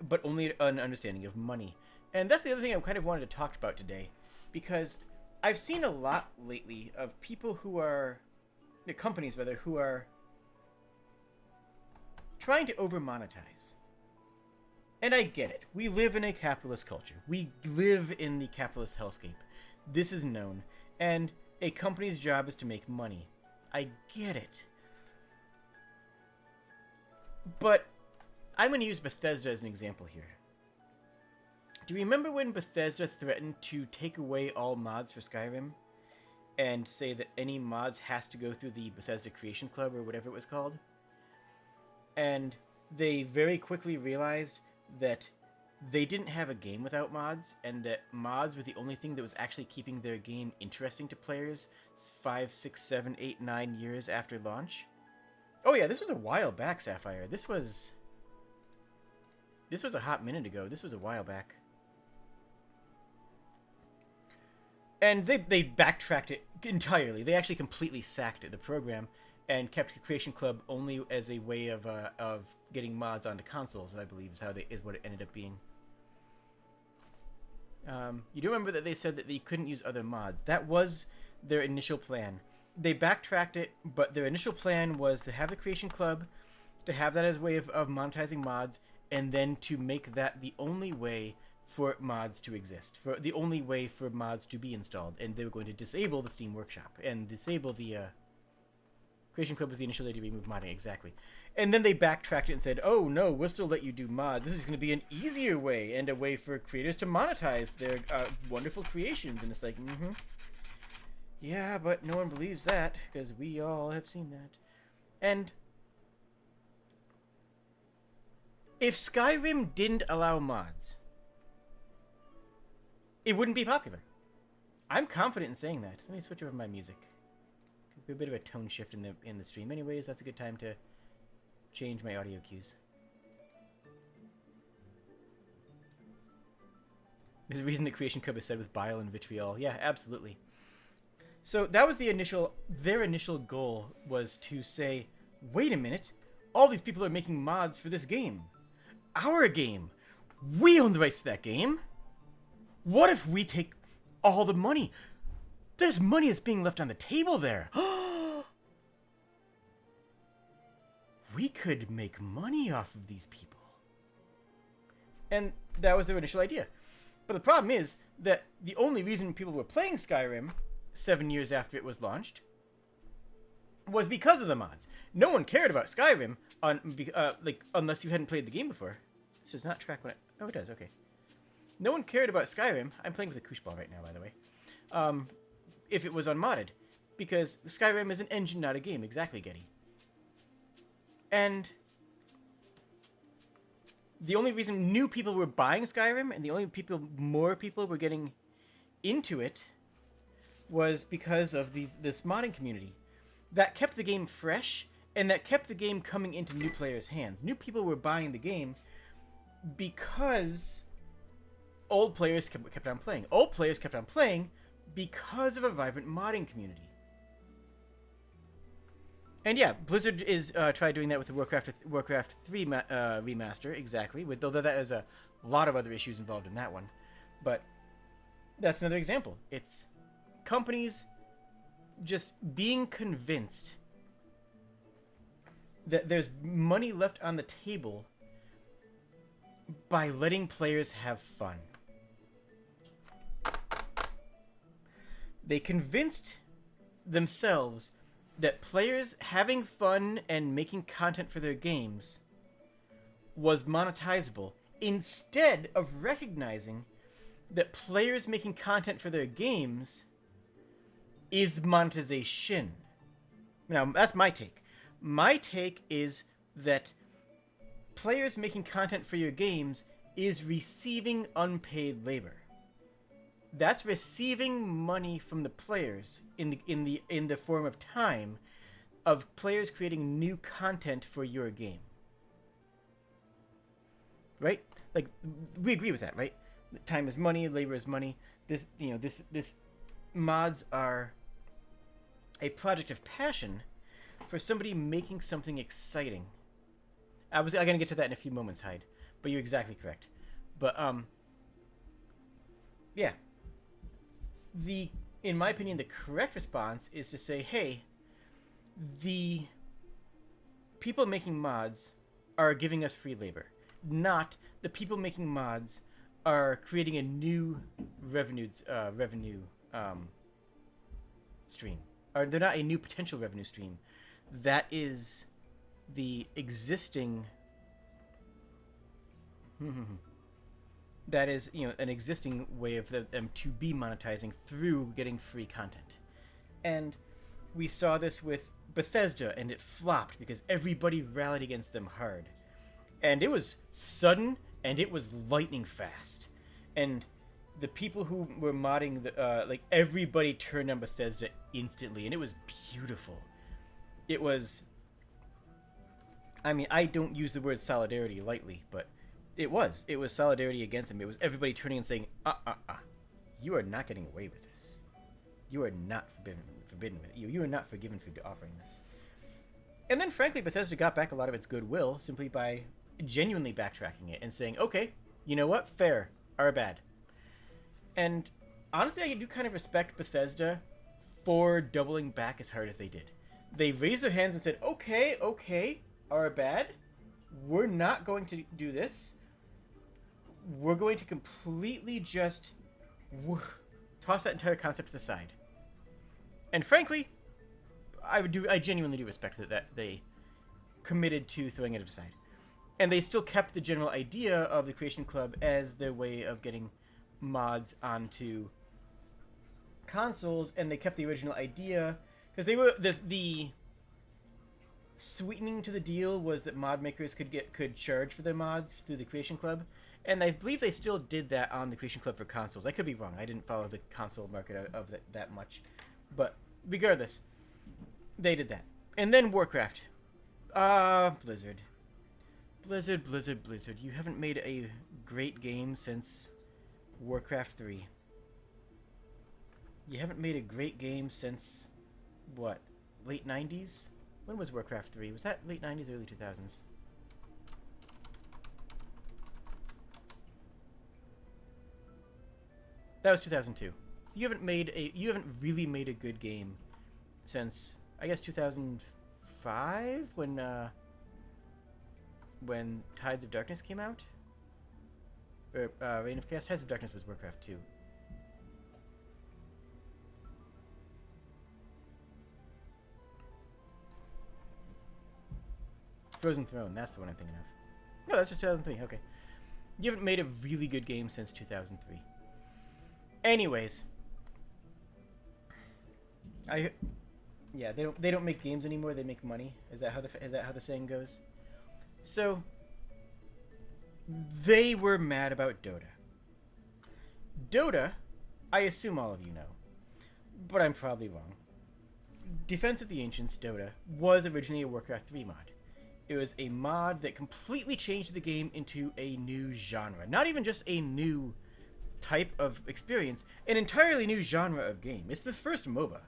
but only an understanding of money. And that's the other thing I kind of wanted to talk about today. because I've seen a lot lately of people who are, companies rather, who are trying to over monetize. And I get it. We live in a capitalist culture. We live in the capitalist hellscape. This is known. And a company's job is to make money. I get it. But I'm going to use Bethesda as an example here. Do you remember when Bethesda threatened to take away all mods for Skyrim? And say that any mods has to go through the Bethesda Creation Club or whatever it was called? And they very quickly realized that they didn't have a game without mods, and that mods were the only thing that was actually keeping their game interesting to players 5, 6, 7, 8, 9 years after launch. Oh yeah, this was a while back, Sapphire. This was a hot minute ago. This was a while back. And they backtracked it entirely. They actually completely sacked the program and kept Creation Club only as a way of getting mods onto consoles, I believe is what it ended up being. You do remember that they said that they couldn't use other mods. That was their initial plan. They backtracked it, but their initial plan was to have the Creation Club, to have that as a way of monetizing mods, and then to make that the only way for mods to exist, for the only way for mods to be installed. And they were going to disable the Steam Workshop and disable the Creation Club was the initial idea to remove modding, exactly. And then they backtracked it and said, oh no, we'll still let you do mods. This is going to be an easier way and a way for creators to monetize their wonderful creations. And it's like, yeah, but no one believes that, because we all have seen that. And if Skyrim didn't allow mods, it wouldn't be popular. I'm confident in saying that. Let me switch over my music. A bit of a tone shift in the stream. Anyways, that's a good time to change my audio cues. There's a reason that Creation Club is said with bile and vitriol. Yeah, absolutely. So that was their initial goal was to say, wait a minute, all these people are making mods for this game. Our game. We own the rights to that game. What if we take all the money? There's money that's being left on the table there. We could make money off of these people. And that was their initial idea. But the problem is that the only reason people were playing Skyrim 7 years after it was launched was because of the mods. No one cared about Skyrim unless you hadn't played the game before. This does not track when it... Oh, it does. Okay. No one cared about Skyrim. I'm playing with a koosh ball right now, by the way. If it was unmodded, because Skyrim is an engine, not a game. Exactly, Getty. And the only reason new people were buying Skyrim and the only more people were getting into it was because of this modding community. That kept the game fresh, and that kept the game coming into new players' hands. New people were buying the game because old players kept on playing. Old players kept on playing because of a vibrant modding community. And yeah, Blizzard is tried doing that with the Warcraft 3 remaster, exactly. Though that has a lot of other issues involved in that one. But that's another example. It's companies just being convinced that there's money left on the table by letting players have fun. They convinced themselves that players having fun and making content for their games was monetizable, instead of recognizing that players making content for their games is monetization. Now, that's my take. My take is that players making content for your games is receiving unpaid labor. That's receiving money from the players in the form of time of players creating new content for your game. Right? Like, we agree with that, right? Time is money, labor is money. This mods are a project of passion for somebody making something exciting. I'm gonna get to that in a few moments, Hyde, but you're exactly correct. But yeah. in my opinion, the correct response is to say, hey, the people making mods are giving us free labor, not the people making mods are creating a new revenue stream. Or they're not a new potential revenue stream. That is the existing. That is, an existing way of them to be monetizing through getting free content. And we saw this with Bethesda, and it flopped because everybody rallied against them hard. And it was sudden, and it was lightning fast. And the people who were modding, everybody turned on Bethesda instantly, and it was beautiful. It was... I mean, I don't use the word solidarity lightly, but it was solidarity against them. It was everybody turning and saying, you are not getting away with this. You are not forbidden. You are not forgiven for offering this. And then, frankly, Bethesda got back a lot of its goodwill simply by genuinely backtracking it and saying, okay, you know what? Fair. Our bad. And honestly, I do kind of respect Bethesda for doubling back as hard as they did. They raised their hands and said, okay, our bad. We're not going to do this. We're going to completely just toss that entire concept to the side. And frankly, I genuinely do respect that they committed to throwing it aside. And they still kept the general idea of the Creation Club as their way of getting mods onto consoles, and they kept the original idea because they were the sweetening to the deal was that mod makers could charge for their mods through the Creation Club, and I believe they still did that on the Creation Club for consoles. I could be wrong. I didn't follow the console market of that much, but regardless, they did that. And then Warcraft. Blizzard. Blizzard. You haven't made a great game since Warcraft 3. You haven't made a great game since, what, late 90s? When was Warcraft 3? Was that late 90s, early 2000s? That was 2002. So you haven't really made a good game since, I guess, 2005, when Tides of Darkness came out? Or, Reign of Chaos? Tides of Darkness was Warcraft 2. Frozen Throne, that's the one I'm thinking of. No, that's just 2003, okay. You haven't made a really good game since 2003. Anyways. Yeah, they don't make games anymore, they make money. Is that how the saying goes? So, they were mad about Dota. Dota, I assume all of you know, but I'm probably wrong. Defense of the Ancients, Dota, was originally a Warcraft 3 mod. It was a mod that completely changed the game into a new genre. Not even just a new type of experience, an entirely new genre of game. It's the first MOBA.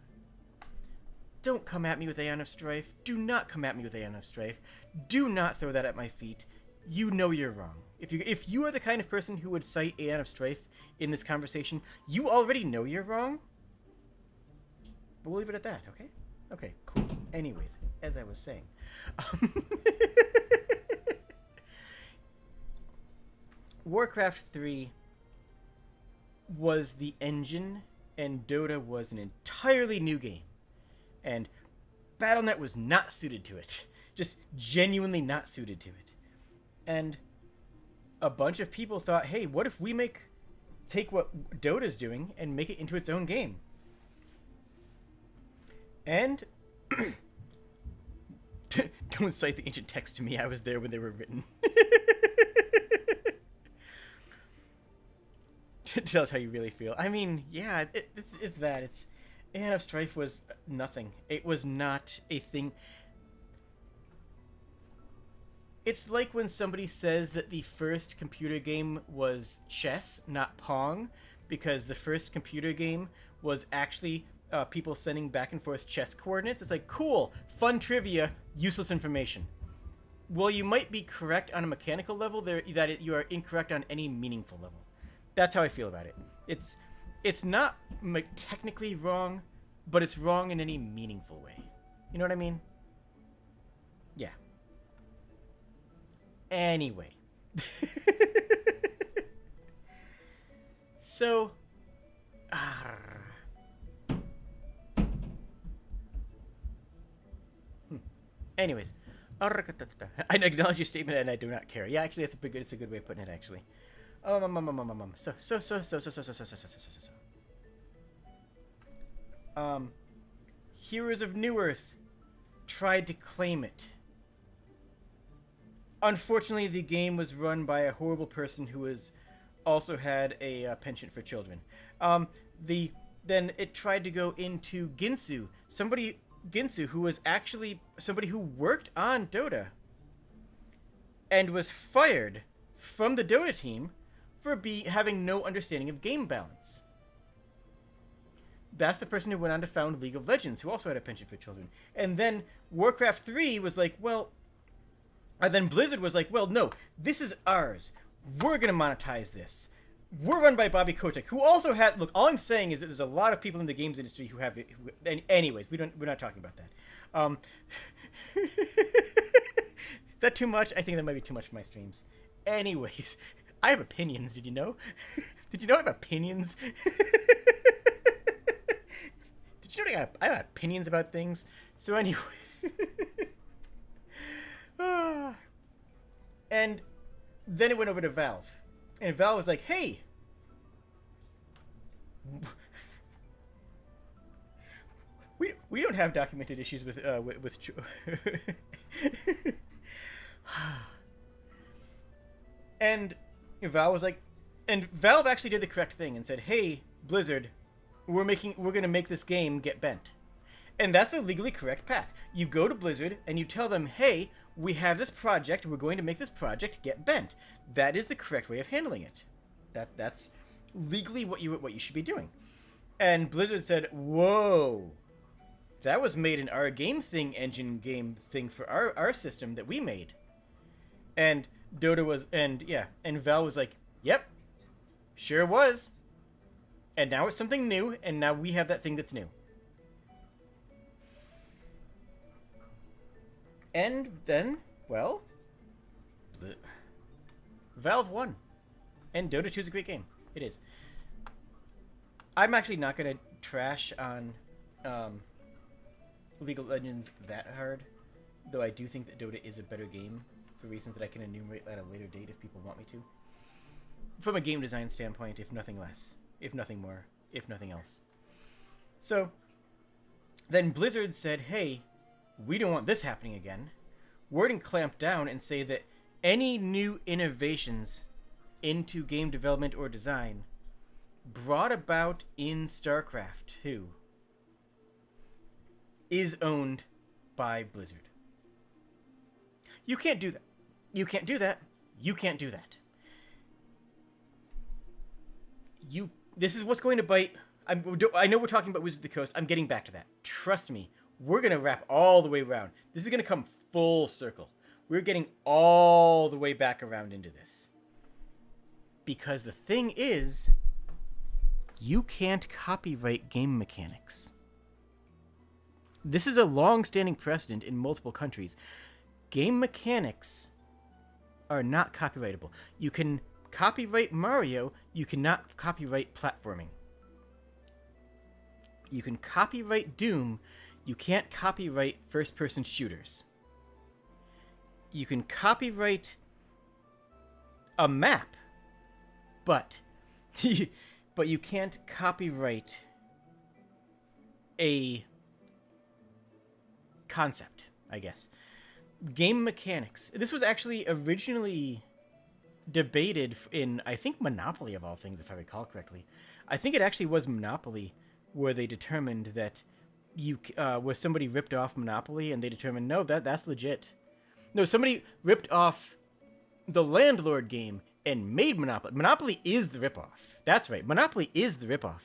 Don't come at me with Aeon of Strife. Do not come at me with Aeon of Strife. Do not throw that at my feet. You know you're wrong. If you are the kind of person who would cite Aeon of Strife in this conversation, you already know you're wrong. But we'll leave it at that, okay? Okay, cool. Anyways, as I was saying. Warcraft 3 was the engine, and Dota was an entirely new game. And Battle.net was not suited to it. Just genuinely not suited to it. And a bunch of people thought, hey, what if we take what Dota's doing and make it into its own game? And don't cite the ancient text to me. I was there when they were written. Tell us how you really feel. I mean, yeah, it's that. Aeon of Strife was nothing. It was not a thing. It's like when somebody says that the first computer game was chess, not Pong, because the first computer game was actually people sending back and forth chess coordinates. It's like, cool, fun trivia, useless information. Well, you might be correct on a mechanical level, you are incorrect on any meaningful level. That's how I feel about it. it's not like technically wrong, but it's wrong in any meaningful way. You know what I mean? Yeah. Anyway. So, anyways, I acknowledge your statement and I do not care. Yeah, actually, it's a good way of putting it. Actually, Heroes of New Earth tried to claim it. Unfortunately, the game was run by a horrible person who also had a penchant for children. Then it tried to go into Ginsu, who was actually somebody who worked on Dota and was fired from the Dota team for having no understanding of game balance. That's the person who went on to found League of Legends, who also had a penchant for children. And then Warcraft 3 was like, well... And then Blizzard was like, well, no, this is ours. We're going to monetize this. We're run by Bobby Kotick, who also had... Look, all I'm saying is that there's a lot of people in the games industry who have... anyways, we're not talking about that. Is that too much? I think that might be too much for my streams. Anyways, I have opinions, did you know? Did you know I have opinions? Did you know I have opinions about things? So anyway... And then it went over to Valve. And Valve was like, hey... We don't have documented issues with and Valve was like... And Valve actually did the correct thing and said, hey, Blizzard, we're going to make this game get bent. And that's the legally correct path. You go to Blizzard and you tell them, hey, we have this project, we're going to make this project get bent. That is the correct way of handling it. That's legally what you should be doing. And Blizzard said, whoa, that was made in our game thing for our system that we made. And Dota was, and Valve was like, yep, sure was. And now it's something new, and now we have that thing that's new. And then, well, Valve won. And Dota 2 is a great game. It is. I'm actually not going to trash on League of Legends that hard, though I do think that Dota is a better game for reasons that I can enumerate at a later date if people want me to. From a game design standpoint, if nothing less. If nothing more. If nothing else. So, then Blizzard said, hey... we don't want this happening again. We're going to clamp down and say that any new innovations into game development or design brought about in StarCraft 2 is owned by Blizzard. You can't do that. You can't do that. You can't do that. This is what's going to bite... I know we're talking about Wizards of the Coast. I'm getting back to that. Trust me. We're going to wrap all the way around. This is going to come full circle. We're getting all the way back around into this. Because the thing is, you can't copyright game mechanics. This is a long-standing precedent in multiple countries. Game mechanics are not copyrightable. You can copyright Mario, you cannot copyright platforming. You can copyright Doom, you can't copyright first-person shooters. You can copyright a map, but you can't copyright a concept, I guess. Game mechanics. This was actually originally debated in, I think, Monopoly, of all things, if I recall correctly. I think it actually was Monopoly where they determined that where somebody ripped off Monopoly and they determined, no, that's legit. No, somebody ripped off the Landlord game and made Monopoly. Monopoly is the ripoff. That's right. Monopoly is the ripoff.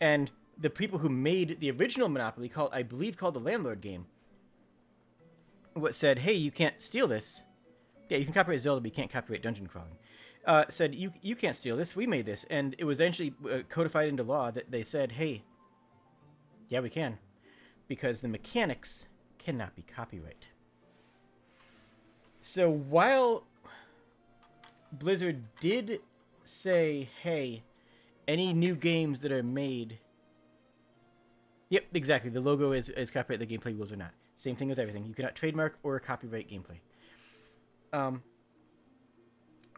And the people who made the original Monopoly, I believe called the Landlord game, what said, hey, you can't steal this. Yeah, you can copyright Zelda, but you can't copyright dungeon crawling. said, you can't steal this. We made this. And it was eventually codified into law that they said, hey, yeah, we can. Because the mechanics cannot be copyright. So while Blizzard did say, hey, any new games that are made... Yep, exactly. The logo is copyright, the gameplay rules are not. Same thing with everything. You cannot trademark or copyright gameplay.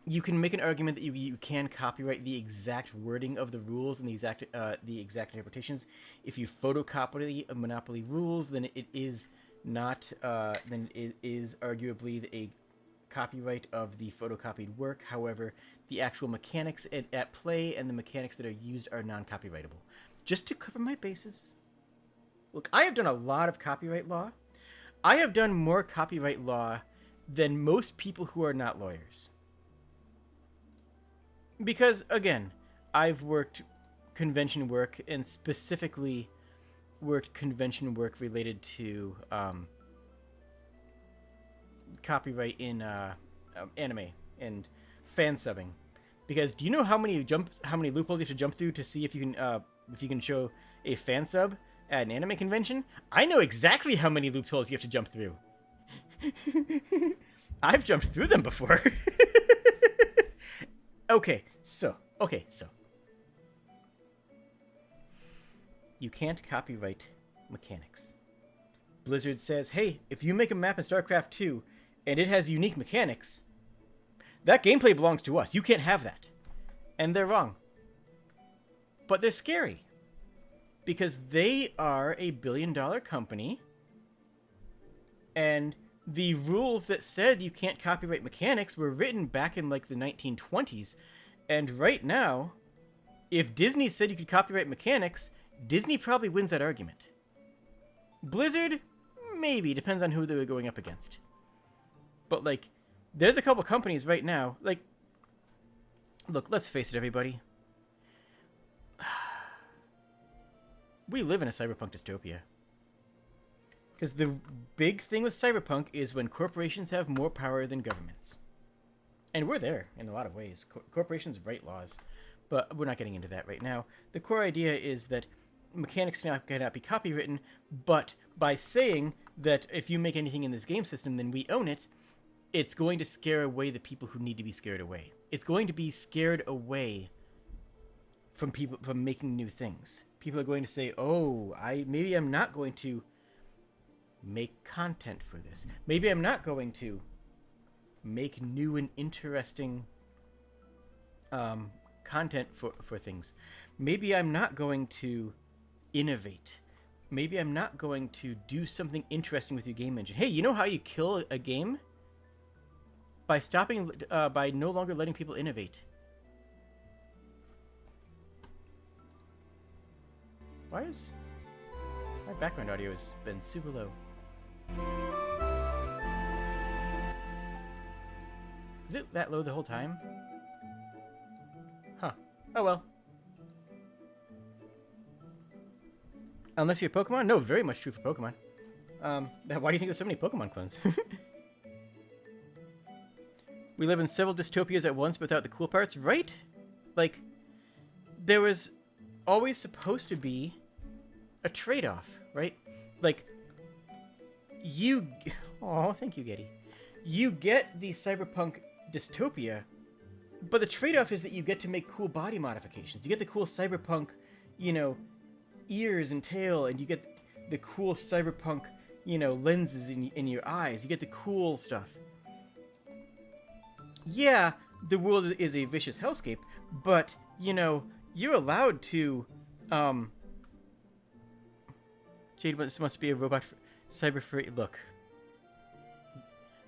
You can make an argument that you can copyright the exact wording of the rules and the exact interpretations. If you photocopy a Monopoly rules, then it is not. Then it is arguably a copyright of the photocopied work. However, the actual mechanics at play and the mechanics that are used are non-copyrightable. Just to cover my bases. Look, I have done a lot of copyright law. I have done more copyright law than most people who are not lawyers. Because, again, I've worked convention work and specifically worked convention work related to copyright in anime and fan subbing. Because do you know how many loopholes you have to jump through to see if you can show a fan sub at an anime convention? I know exactly how many loopholes you have to jump through. I've jumped through them before. Okay, so. You can't copyright mechanics. Blizzard says, hey, if you make a map in StarCraft 2 and it has unique mechanics, that gameplay belongs to us. You can't have that. And they're wrong. But they're scary. Because they are a billion-dollar company, and the rules that said you can't copyright mechanics were written back in, like, the 1920s. And right now, if Disney said you could copyright mechanics, Disney probably wins that argument. Blizzard? Maybe. Depends on who they were going up against. But, like, there's a couple companies right now, like... Look, let's face it, everybody. We live in a cyberpunk dystopia. Because the big thing with cyberpunk is when corporations have more power than governments. And we're there in a lot of ways. Corporations write laws. But we're not getting into that right now. The core idea is that mechanics cannot be copywritten, but by saying that if you make anything in this game system, then we own it, it's going to scare away the people who need to be scared away. It's going to be scared away from people from making new things. People are going to say, oh, maybe I'm not going to make content for this. Maybe I'm not going to make new and interesting content for things. Maybe I'm not going to innovate. Maybe I'm not going to do something interesting with your game engine. Hey, you know how you kill a game? By no longer letting people innovate. Why is my background audio has been super low? Is it that low the whole time? Huh. Oh well. Unless you're Pokemon? No, very much true for Pokemon. Why do you think there's so many Pokemon clones? We live in several dystopias at once without the cool parts, right? Like, there was always supposed to be a trade-off, right? Like, oh, thank you, Getty. You get the cyberpunk dystopia, but the trade-off is that you get to make cool body modifications. You get the cool cyberpunk, ears and tail, and you get the cool cyberpunk, lenses in your eyes. You get the cool stuff. Yeah, the world is a vicious hellscape, but, you're allowed to, Jade, this must be a robot cyber furry. Look.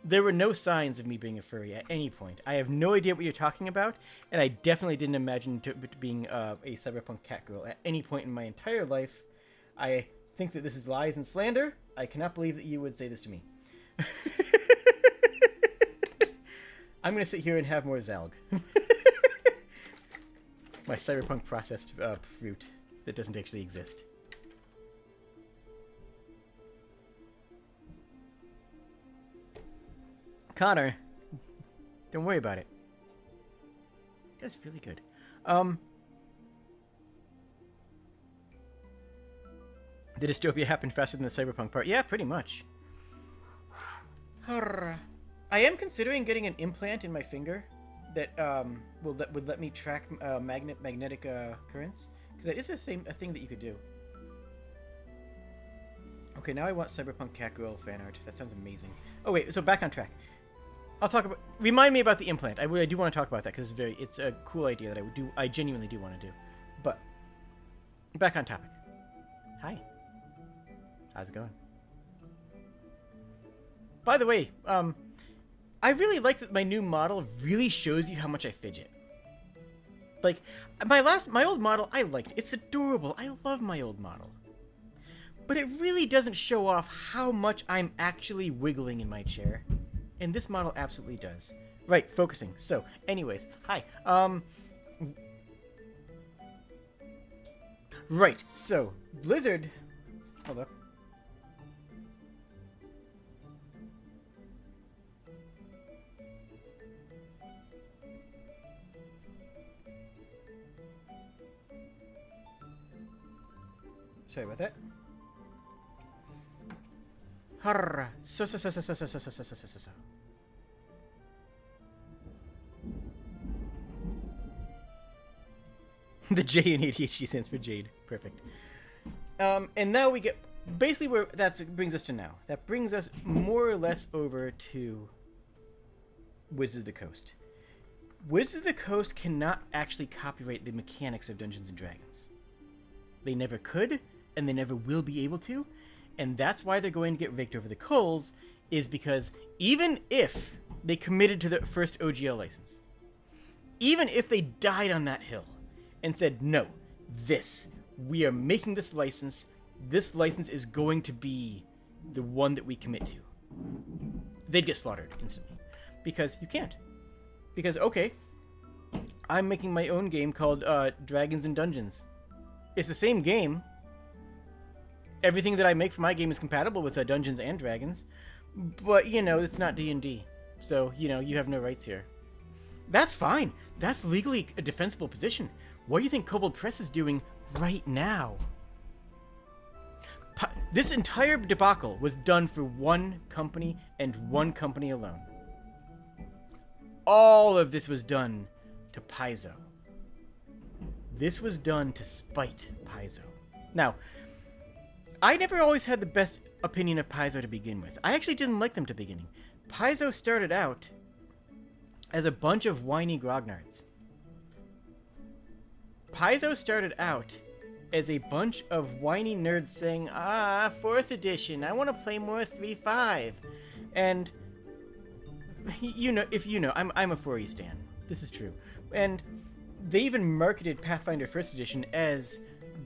There were no signs of me being a furry at any point. I have no idea what you're talking about, and I definitely didn't imagine being a cyberpunk cat girl at any point in my entire life. I think that this is lies and slander. I cannot believe that you would say this to me. I'm going to sit here and have more Zalg. My cyberpunk processed fruit that doesn't actually exist. Connor, don't worry about it. That's really good. The dystopia happened faster than the cyberpunk part. Yeah, pretty much. I am considering getting an implant in my finger that would let me track magnetic currents, because that is a thing that you could do. Okay, now I want cyberpunk catgirl fan art. That sounds amazing. Oh wait, so back on track. I'll talk about. Remind me about the implant. I do want to talk about that because it's a cool idea that I genuinely do want to do. But back on topic. Hi. How's it going? By the way, I really like that my new model really shows you how much I fidget. Like, my old model, I liked it. It's adorable. I love my old model. But it really doesn't show off how much I'm actually wiggling in my chair. And this model absolutely does. Right, focusing. So, anyways, hi. Right, so, Blizzard... Hold up. Sorry about that. So. The J in ADHD stands for Jade. Perfect. And now we get basically where that brings us to now. That brings us more or less over to Wizards of the Coast. Wizards of the Coast cannot actually copyright the mechanics of Dungeons and Dragons. They never could, and they never will be able to. And that's why they're going to get raked over the coals, is because even if they committed to the first OGL license, even if they died on that hill and said, no, we are making this license is going to be the one that we commit to, they'd get slaughtered instantly. Because you can't. Because, okay, I'm making my own game called Dragons and Dungeons. It's the same game. Everything that I make for my game is compatible with Dungeons and Dragons, but, you know, it's not D&D. So, you know, you have no rights here. That's fine. That's legally a defensible position. What do you think Kobold Press is doing right now? This entire debacle was done for one company and one company alone. All of this was done to Paizo. This was done to spite Paizo. Now, I never always had the best opinion of Paizo to begin with. I actually didn't like them to the beginning. Paizo started out as a bunch of whiny grognards. Paizo started out as a bunch of whiny nerds saying, 4th edition, I want to play more 3.5. And, you know, if you know, I'm a 4E stan. This is true. And they even marketed Pathfinder 1st edition as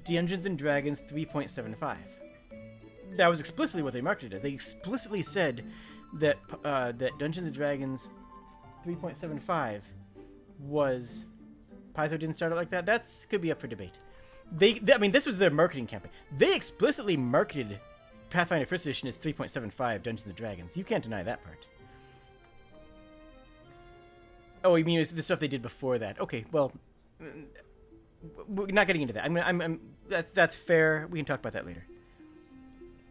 Dungeons & Dragons 3.75. That was explicitly what they marketed as. They explicitly said that that Dungeons & Dragons 3.75 was... Paizo didn't start it like that? That's could be up for debate. I mean, this was their marketing campaign. They explicitly marketed Pathfinder 1st edition as 3.75 Dungeons & Dragons. You can't deny that part. Oh, you mean it's the stuff they did before that? Okay, well, we're not getting into that. That's fair. We can talk about that later.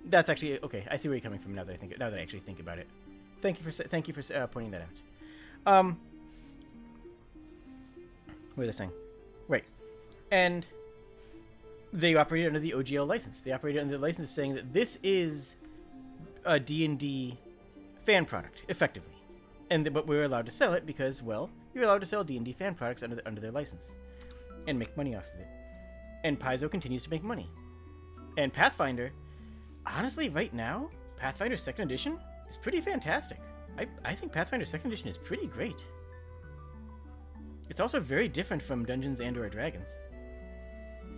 That's actually okay. I see where you're coming from now that I actually think about it. Thank you for pointing that out. What was I saying? Right, and they operated under the OGL license. They operated under the license of saying that this is a D&D fan product, effectively. But we're allowed to sell it because, well, you're allowed to sell D&D fan products under their license and make money off of it. And Paizo continues to make money. And Pathfinder, honestly, right now, Pathfinder 2nd Edition is pretty fantastic. I think Pathfinder 2nd Edition is pretty great. It's also very different from Dungeons and or Dragons.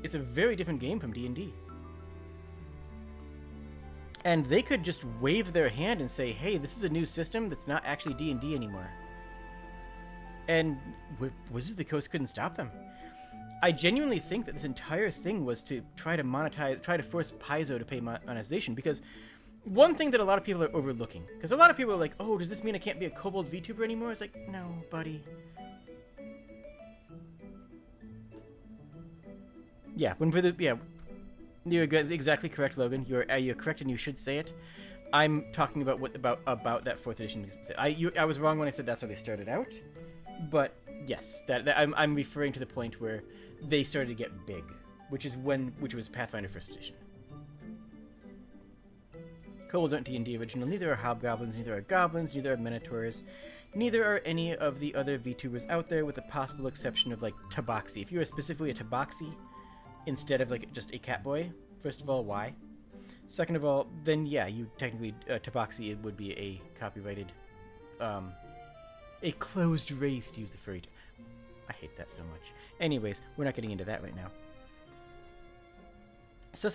It's a very different game from D&D. And they could just wave their hand and say, hey, this is a new system that's not actually D&D anymore. And Wizards of the Coast couldn't stop them. I genuinely think that this entire thing was to try to force Paizo to pay monetization, because one thing that a lot of people are overlooking, because a lot of people are like, oh, does this mean I can't be a Kobold VTuber anymore? It's like, no, buddy. Yeah, when for the you're exactly correct, Logan. You're correct, and you should say it. I'm talking about about that fourth edition. I was wrong when I said that's how they started out, but yes, that I'm referring to the point where they started to get big, which was Pathfinder first edition. Kobolds aren't D&D original. Neither are hobgoblins. Neither are goblins. Neither are minotaurs. Neither are any of the other VTubers out there, with the possible exception of like Tabaxi. If you are specifically a Tabaxi instead of like just a Catboy, first of all, why? Second of all, then yeah, you technically Tabaxi would be a copyrighted, a closed race, to use the furry. I hate that so much. Anyways, we're not getting into that right now. So.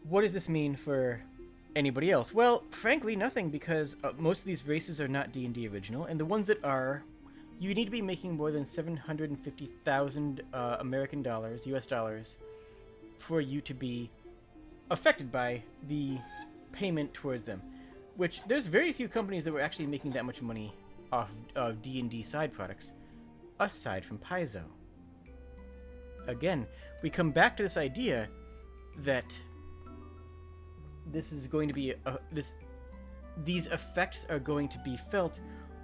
What does this mean for anybody else? Well, frankly, nothing, because most of these races are not D&D original, and the ones that are, you need to be making more than 750,000 American dollars, US dollars, for you to be affected by the payment towards them. Which, there's very few companies that were actually making that much money off of D&D side products, aside from Paizo. Again, we come back to this idea that this is going to be these effects are going to be felt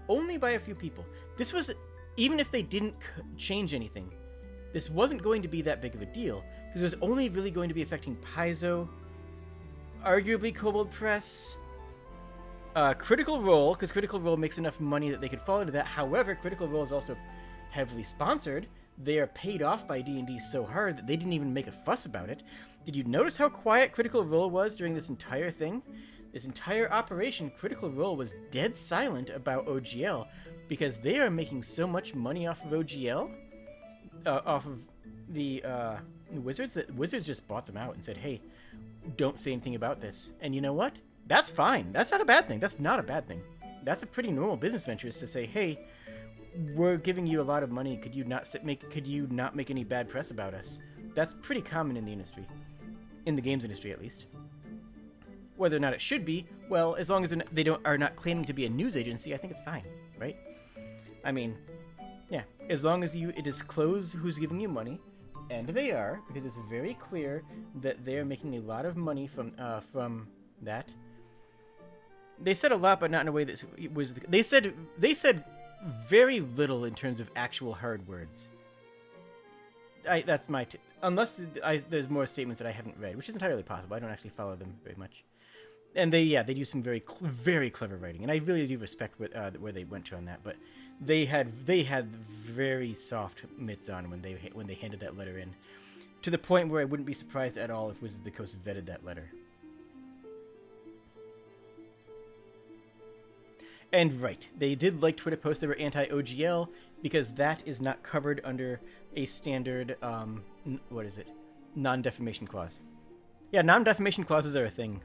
only by a few people. This was, even if they didn't change anything, this wasn't going to be that big of a deal, because it was only really going to be affecting Paizo, arguably Kobold Press, Critical Role, because Critical Role makes enough money that they could fall into that. However, Critical Role is also heavily sponsored. They are paid off by D&D so hard that they didn't even make a fuss about it. Did you notice how quiet Critical Role was during this entire thing? This entire operation, Critical Role was dead silent about OGL, because they are making so much money off of OGL, off of the Wizards, that Wizards just bought them out and said, hey, don't say anything about this. And you know what? That's fine. That's not a bad thing. That's not a bad thing. That's a pretty normal business venture, is to say, hey, we're giving you a lot of money. Could you not make any bad press about us? That's pretty common in the industry, in the games industry at least. Whether or not it should be, well, as long as they are not claiming to be a news agency, I think it's fine, right? I mean, yeah, as long as you disclose who's giving you money, and they are, because it's very clear that they are making a lot of money from that. They said a lot, but not in a way that was. They said very little in terms of actual hard words. That's my unless there's more statements that I haven't read, which is entirely possible. I don't actually follow them very much. And they do some very clever writing, and I really do respect where they went to on that. But they had very soft mitts on when they handed that letter in, to the point where I wouldn't be surprised at all if Wizards of the Coast vetted that letter. And right, they did like Twitter posts that were anti-OGL, because that is not covered under a standard, what is it? Non-defamation clause. Yeah, non-defamation clauses are a thing.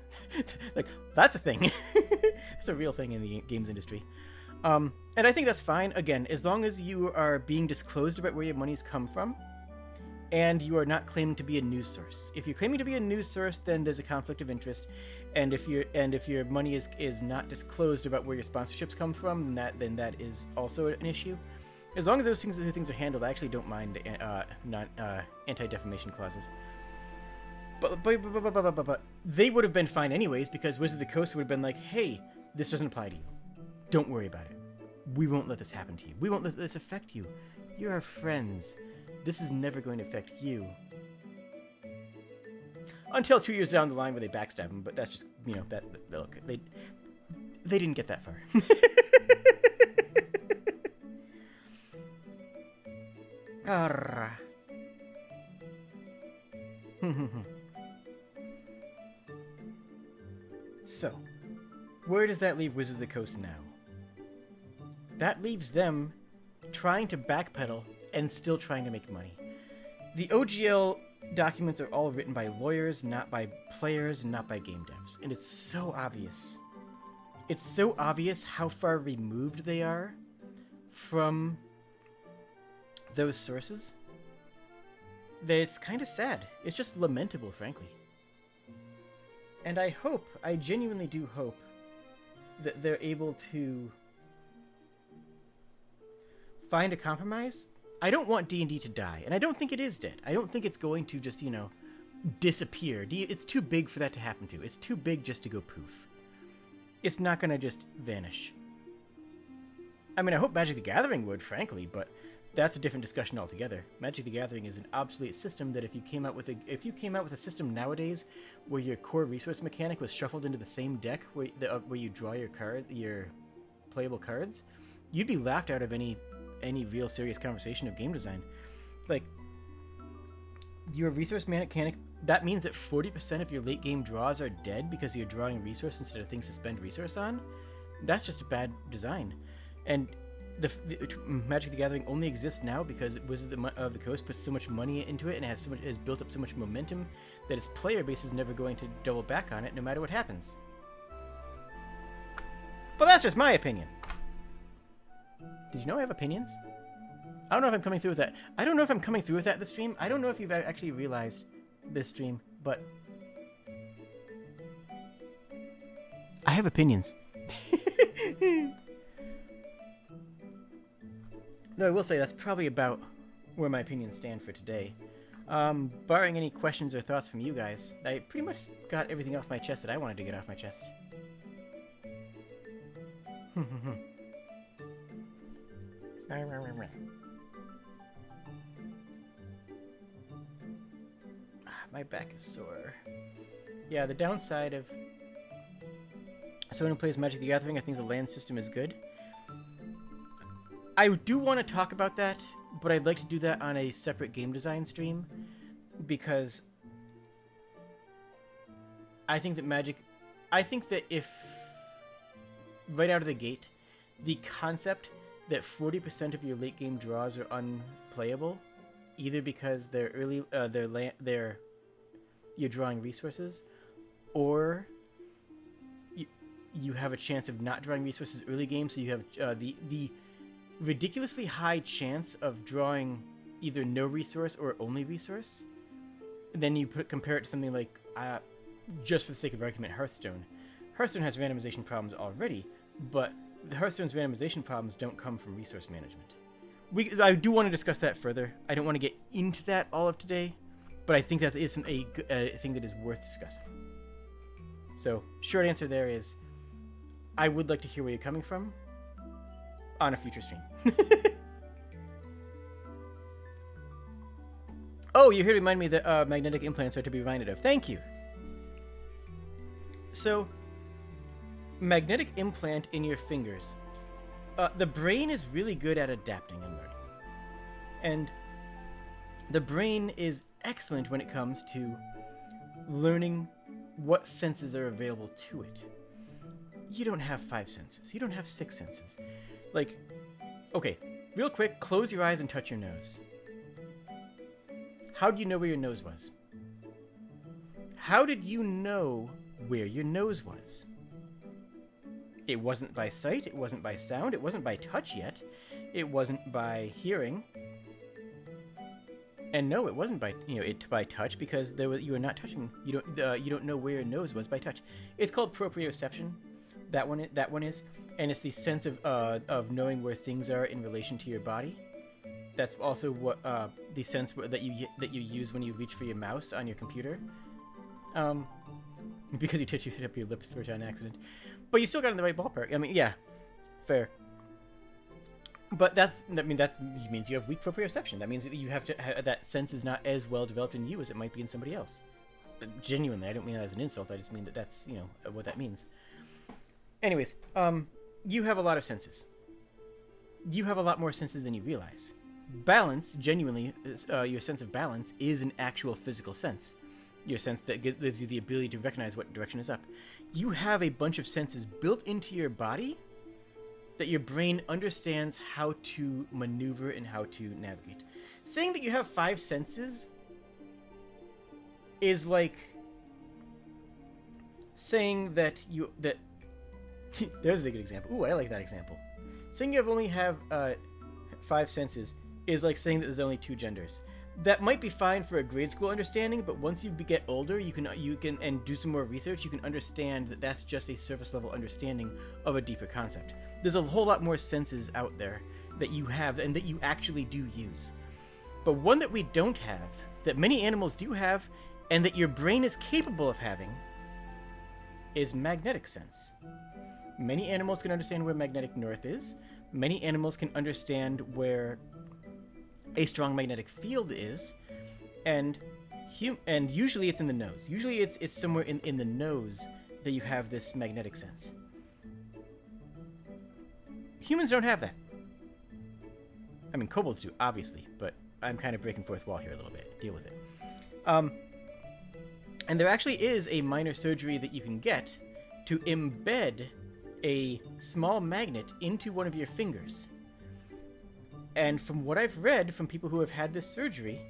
Like, that's a thing. It's a real thing in the games industry. And I think that's fine, again, as long as you are being disclosed about where your money's come from, and you are not claiming to be a news source. If you're claiming to be a news source, then there's a conflict of interest, and if your money is not disclosed about where your sponsorships come from, then that is also an issue. As long as those things are handled, I actually don't mind anti-defamation clauses. But they would have been fine anyways, because Wizards of the Coast would have been like, hey, this doesn't apply to you. Don't worry about it. We won't let this happen to you. We won't let this affect you. You're our friends. This is never going to affect you. Until 2 years down the line where they backstab him, but that's just, look, they didn't get that far. So, where does that leave Wizards of the Coast now? That leaves them trying to backpedal and still trying to make money. The OGL documents are all written by lawyers, not by players, not by game devs. And it's so obvious. It's so obvious how far removed they are from those sources that it's kind of sad. It's just lamentable, frankly. And I genuinely do hope that they're able to find a compromise. I don't want D&D to die, and I don't think it is dead. I don't think it's going to just, you know, disappear. It's too big for that to happen to. It's too big just to go poof. It's not going to just vanish. I mean, I hope Magic the Gathering would, frankly, but that's a different discussion altogether. Magic the Gathering is an obsolete system that if you came out with a system nowadays where your core resource mechanic was shuffled into the same deck where you draw your playable cards, you'd be laughed out of any real serious conversation of game design. Like, your resource mechanic, that means that 40% of your late game draws are dead because you're drawing a resource instead of things to spend resource on. That's just a bad design. And the Magic the Gathering only exists now because Wizards of the Coast puts so much money into it and has built up so much momentum that its player base is never going to double back on it no matter what happens. But that's just my opinion. Did you know I have opinions? I don't know if I'm coming through with that. I don't know if I'm coming through with that this stream. I don't know if you've actually realized this stream, but I have opinions. Though I will say that's probably about where my opinions stand for today. Barring any questions or thoughts from you guys, I pretty much got everything off my chest that I wanted to get off my chest. My back is sore. Yeah, the downside of someone who plays Magic the Gathering, I think the land system is good. I do want to talk about that, but I'd like to do that on a separate game design stream, because I think that if right out of the gate, the concept that 40% of your late game draws are unplayable, either because you're drawing resources, or you have a chance of not drawing resources early game, so you have the ridiculously high chance of drawing either no resource or only resource. And then you compare it to something like, just for the sake of argument, Hearthstone. Hearthstone has randomization problems already, but Hearthstone's randomization problems don't come from resource management. I do want to discuss that further. I don't want to get into that all of today, but I think that is a thing that is worth discussing. So, short answer there is, I would like to hear where you're coming from on a future stream. Oh, you're here to remind me that magnetic implants are to be reminded of. Thank you. So, magnetic implant in your fingers. The brain is really good at adapting and learning. And the brain is excellent when it comes to learning what senses are available to it. You don't have 5 senses. You don't have 6 senses. Like, okay, real quick, close your eyes and touch your nose. How do you know where your nose was? How did you know where your nose was? It wasn't by sight, it wasn't by sound, it wasn't by touch yet, it wasn't by hearing. And no, it wasn't by by touch, because you were not touching. You don't know where your nose was by touch. It's called proprioception. That one is, and it's the sense of knowing where things are in relation to your body. That's also what the sense that you use when you reach for your mouse on your computer. Because you hit up your lips for an accident, but you still got in the right ballpark. I mean, yeah, fair. But that means you have weak proprioception. That means that you have that sense is not as well developed in you as it might be in somebody else. But genuinely, I don't mean that as an insult. I just mean that that's what that means. Anyways, you have a lot of senses. You have a lot more senses than you realize. Balance, genuinely, your sense of balance is an actual physical sense. Your sense that gives you the ability to recognize what direction is up. You have a bunch of senses built into your body that your brain understands how to maneuver and how to navigate. Saying that you have 5 senses is like saying that there's a good example. Ooh, I like that example. Saying you only have 5 senses is like saying that there's only 2 genders. That might be fine for a grade school understanding, but once you get older, you can and do some more research, you can understand that that's just a surface level understanding of a deeper concept. There's a whole lot more senses out there, that you have and that you actually do use. But one that we don't have, that many animals do have, and that your brain is capable of having, is magnetic sense. Many animals can understand where magnetic north is. Many animals can understand where a strong magnetic field is, and usually it's in the nose. Usually it's somewhere in the nose that you have this magnetic sense. Humans don't have that. I mean, kobolds do, obviously, but I'm kind of breaking fourth wall here a little bit. Deal with it. And there actually is a minor surgery that you can get to embed a small magnet into one of your fingers. And from what I've read from people who have had this surgery,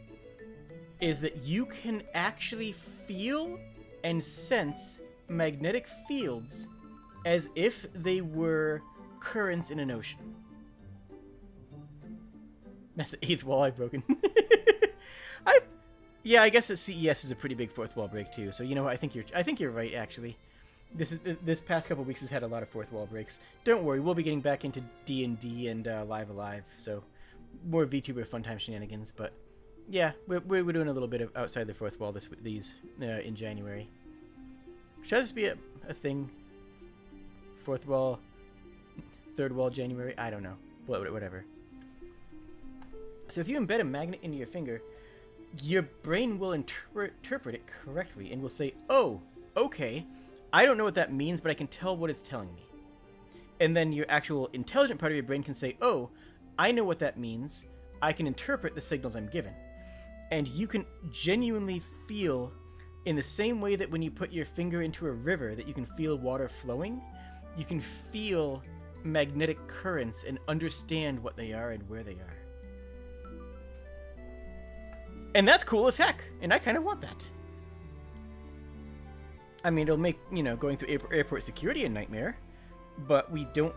is that you can actually feel and sense magnetic fields as if they were currents in an ocean. That's the 8th wall I've broken. Yeah, I guess the CES is a pretty big fourth wall break too. So you know what? I think you're right actually. This past couple weeks has had a lot of fourth wall breaks. Don't worry, we'll be getting back into D&D and Live Alive, so more VTuber fun time shenanigans. But yeah, we're doing a little bit of outside the fourth wall in January. Should this be a thing? Fourth wall, third wall January? I don't know. Whatever. So if you embed a magnet into your finger, your brain will interpret it correctly and will say, oh, okay, I don't know what that means, but I can tell what it's telling me. And then your actual intelligent part of your brain can say, oh, I know what that means. I can interpret the signals I'm given. And you can genuinely feel, in the same way that when you put your finger into a river that you can feel water flowing, you can feel magnetic currents and understand what they are and where they are. And that's cool as heck, and I kind of want that. I mean, it'll make, going through airport security a nightmare, but we don't,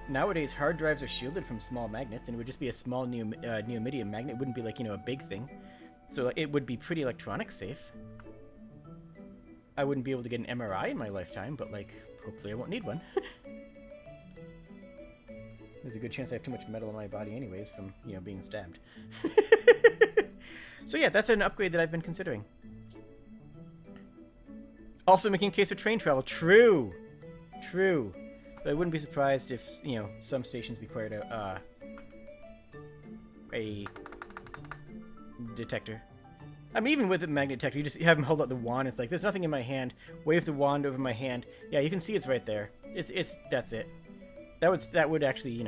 nowadays hard drives are shielded from small magnets, and it would just be a small neodymium magnet. It wouldn't be like, a big thing. So it would be pretty electronic safe. I wouldn't be able to get an MRI in my lifetime, but, hopefully I won't need one. There's a good chance I have too much metal in my body anyways from, being stabbed. So yeah, that's an upgrade that I've been considering. Also making a case for train travel. True. But I wouldn't be surprised if, some stations required a detector. I mean, even with a magnet detector, you just have him hold out the wand. It's like, there's nothing in my hand. Wave the wand over my hand. Yeah, you can see it's right there. That's it. That would actually,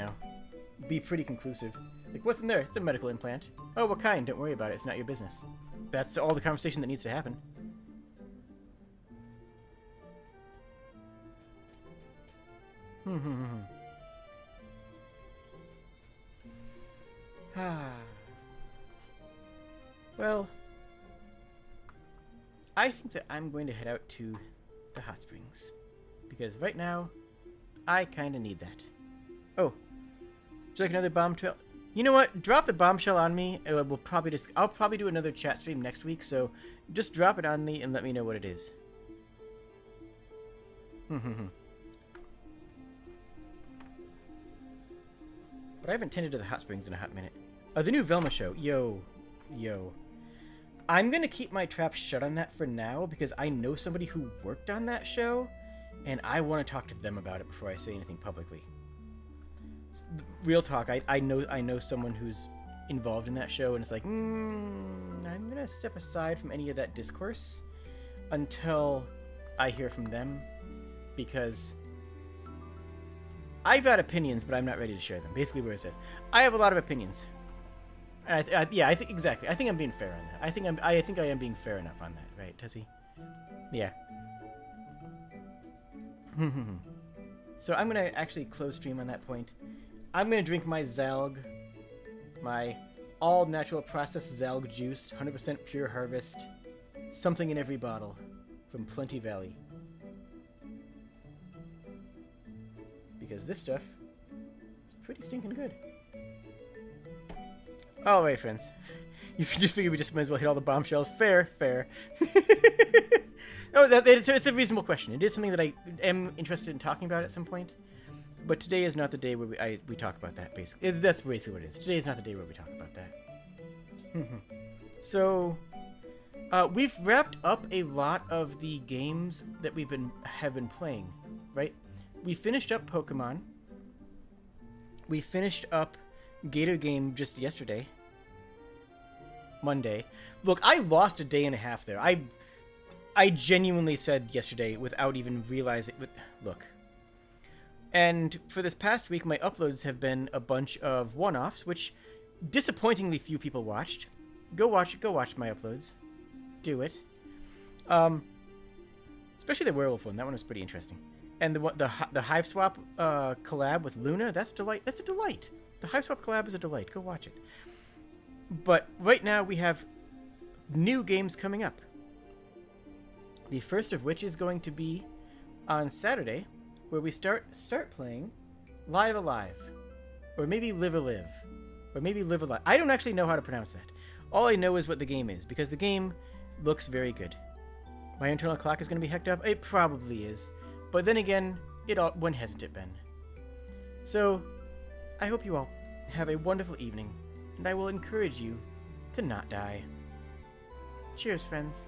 be pretty conclusive. Like, what's in there? It's a medical implant. Oh, what kind? Don't worry about it. It's not your business. That's all the conversation that needs to happen. Well, I think that I'm going to head out to the hot springs. Because right now, I kind of need that. Oh, would you like another bombshell? You know what? Drop the bombshell on me. I'll probably do another chat stream next week, so just drop it on me and let me know what it is. But I haven't tended to the hot springs in a hot minute. Oh, the new Velma show. Yo. I'm going to keep my trap shut on that for now because I know somebody who worked on that show, and I want to talk to them about it before I say anything publicly. Real talk, I know someone who's involved in that show, and it's like, I'm going to step aside from any of that discourse until I hear from them, because I've got opinions, but I'm not ready to share them. Basically where it says, I have a lot of opinions. Yeah, I think exactly. I think I'm being fair on that. I think I am being fair enough on that, right, Tessie? Yeah. So I'm gonna actually close stream on that point. I'm gonna drink my Zalg, my all natural processed Zalg juice, 100% pure harvest, something in every bottle, from Plenty Valley. Because this stuff is pretty stinking good. Oh, wait, friends. You just figured we just might as well hit all the bombshells. Fair. Oh, it's a reasonable question. It is something that I am interested in talking about at some point. But today is not the day where we talk about that, basically. That's basically what it is. Today is not the day where we talk about that. So, we've wrapped up a lot of the games that have been playing, right? We finished up Pokemon. We finished up Gator Game just yesterday. Monday. Look, I lost a day and a half there. I genuinely said yesterday without even realizing... Look. And for this past week, my uploads have been a bunch of one-offs, which disappointingly few people watched. Go watch my uploads. Do it. Especially the werewolf one. That one was pretty interesting. And the Hive Swap collab with Luna, that's a delight. The Hive Swap collab is a delight. Go watch it. But right now we have new games coming up. The first of which is going to be on Saturday, where we start playing Live Alive, or maybe Live Alive, or maybe Live Alive. I don't actually know how to pronounce that. All I know is what the game is, because the game looks very good. My internal clock is going to be hecked up. It probably is, but then again, when hasn't it been? So, I hope you all have a wonderful evening, and I will encourage you to not die. Cheers, friends.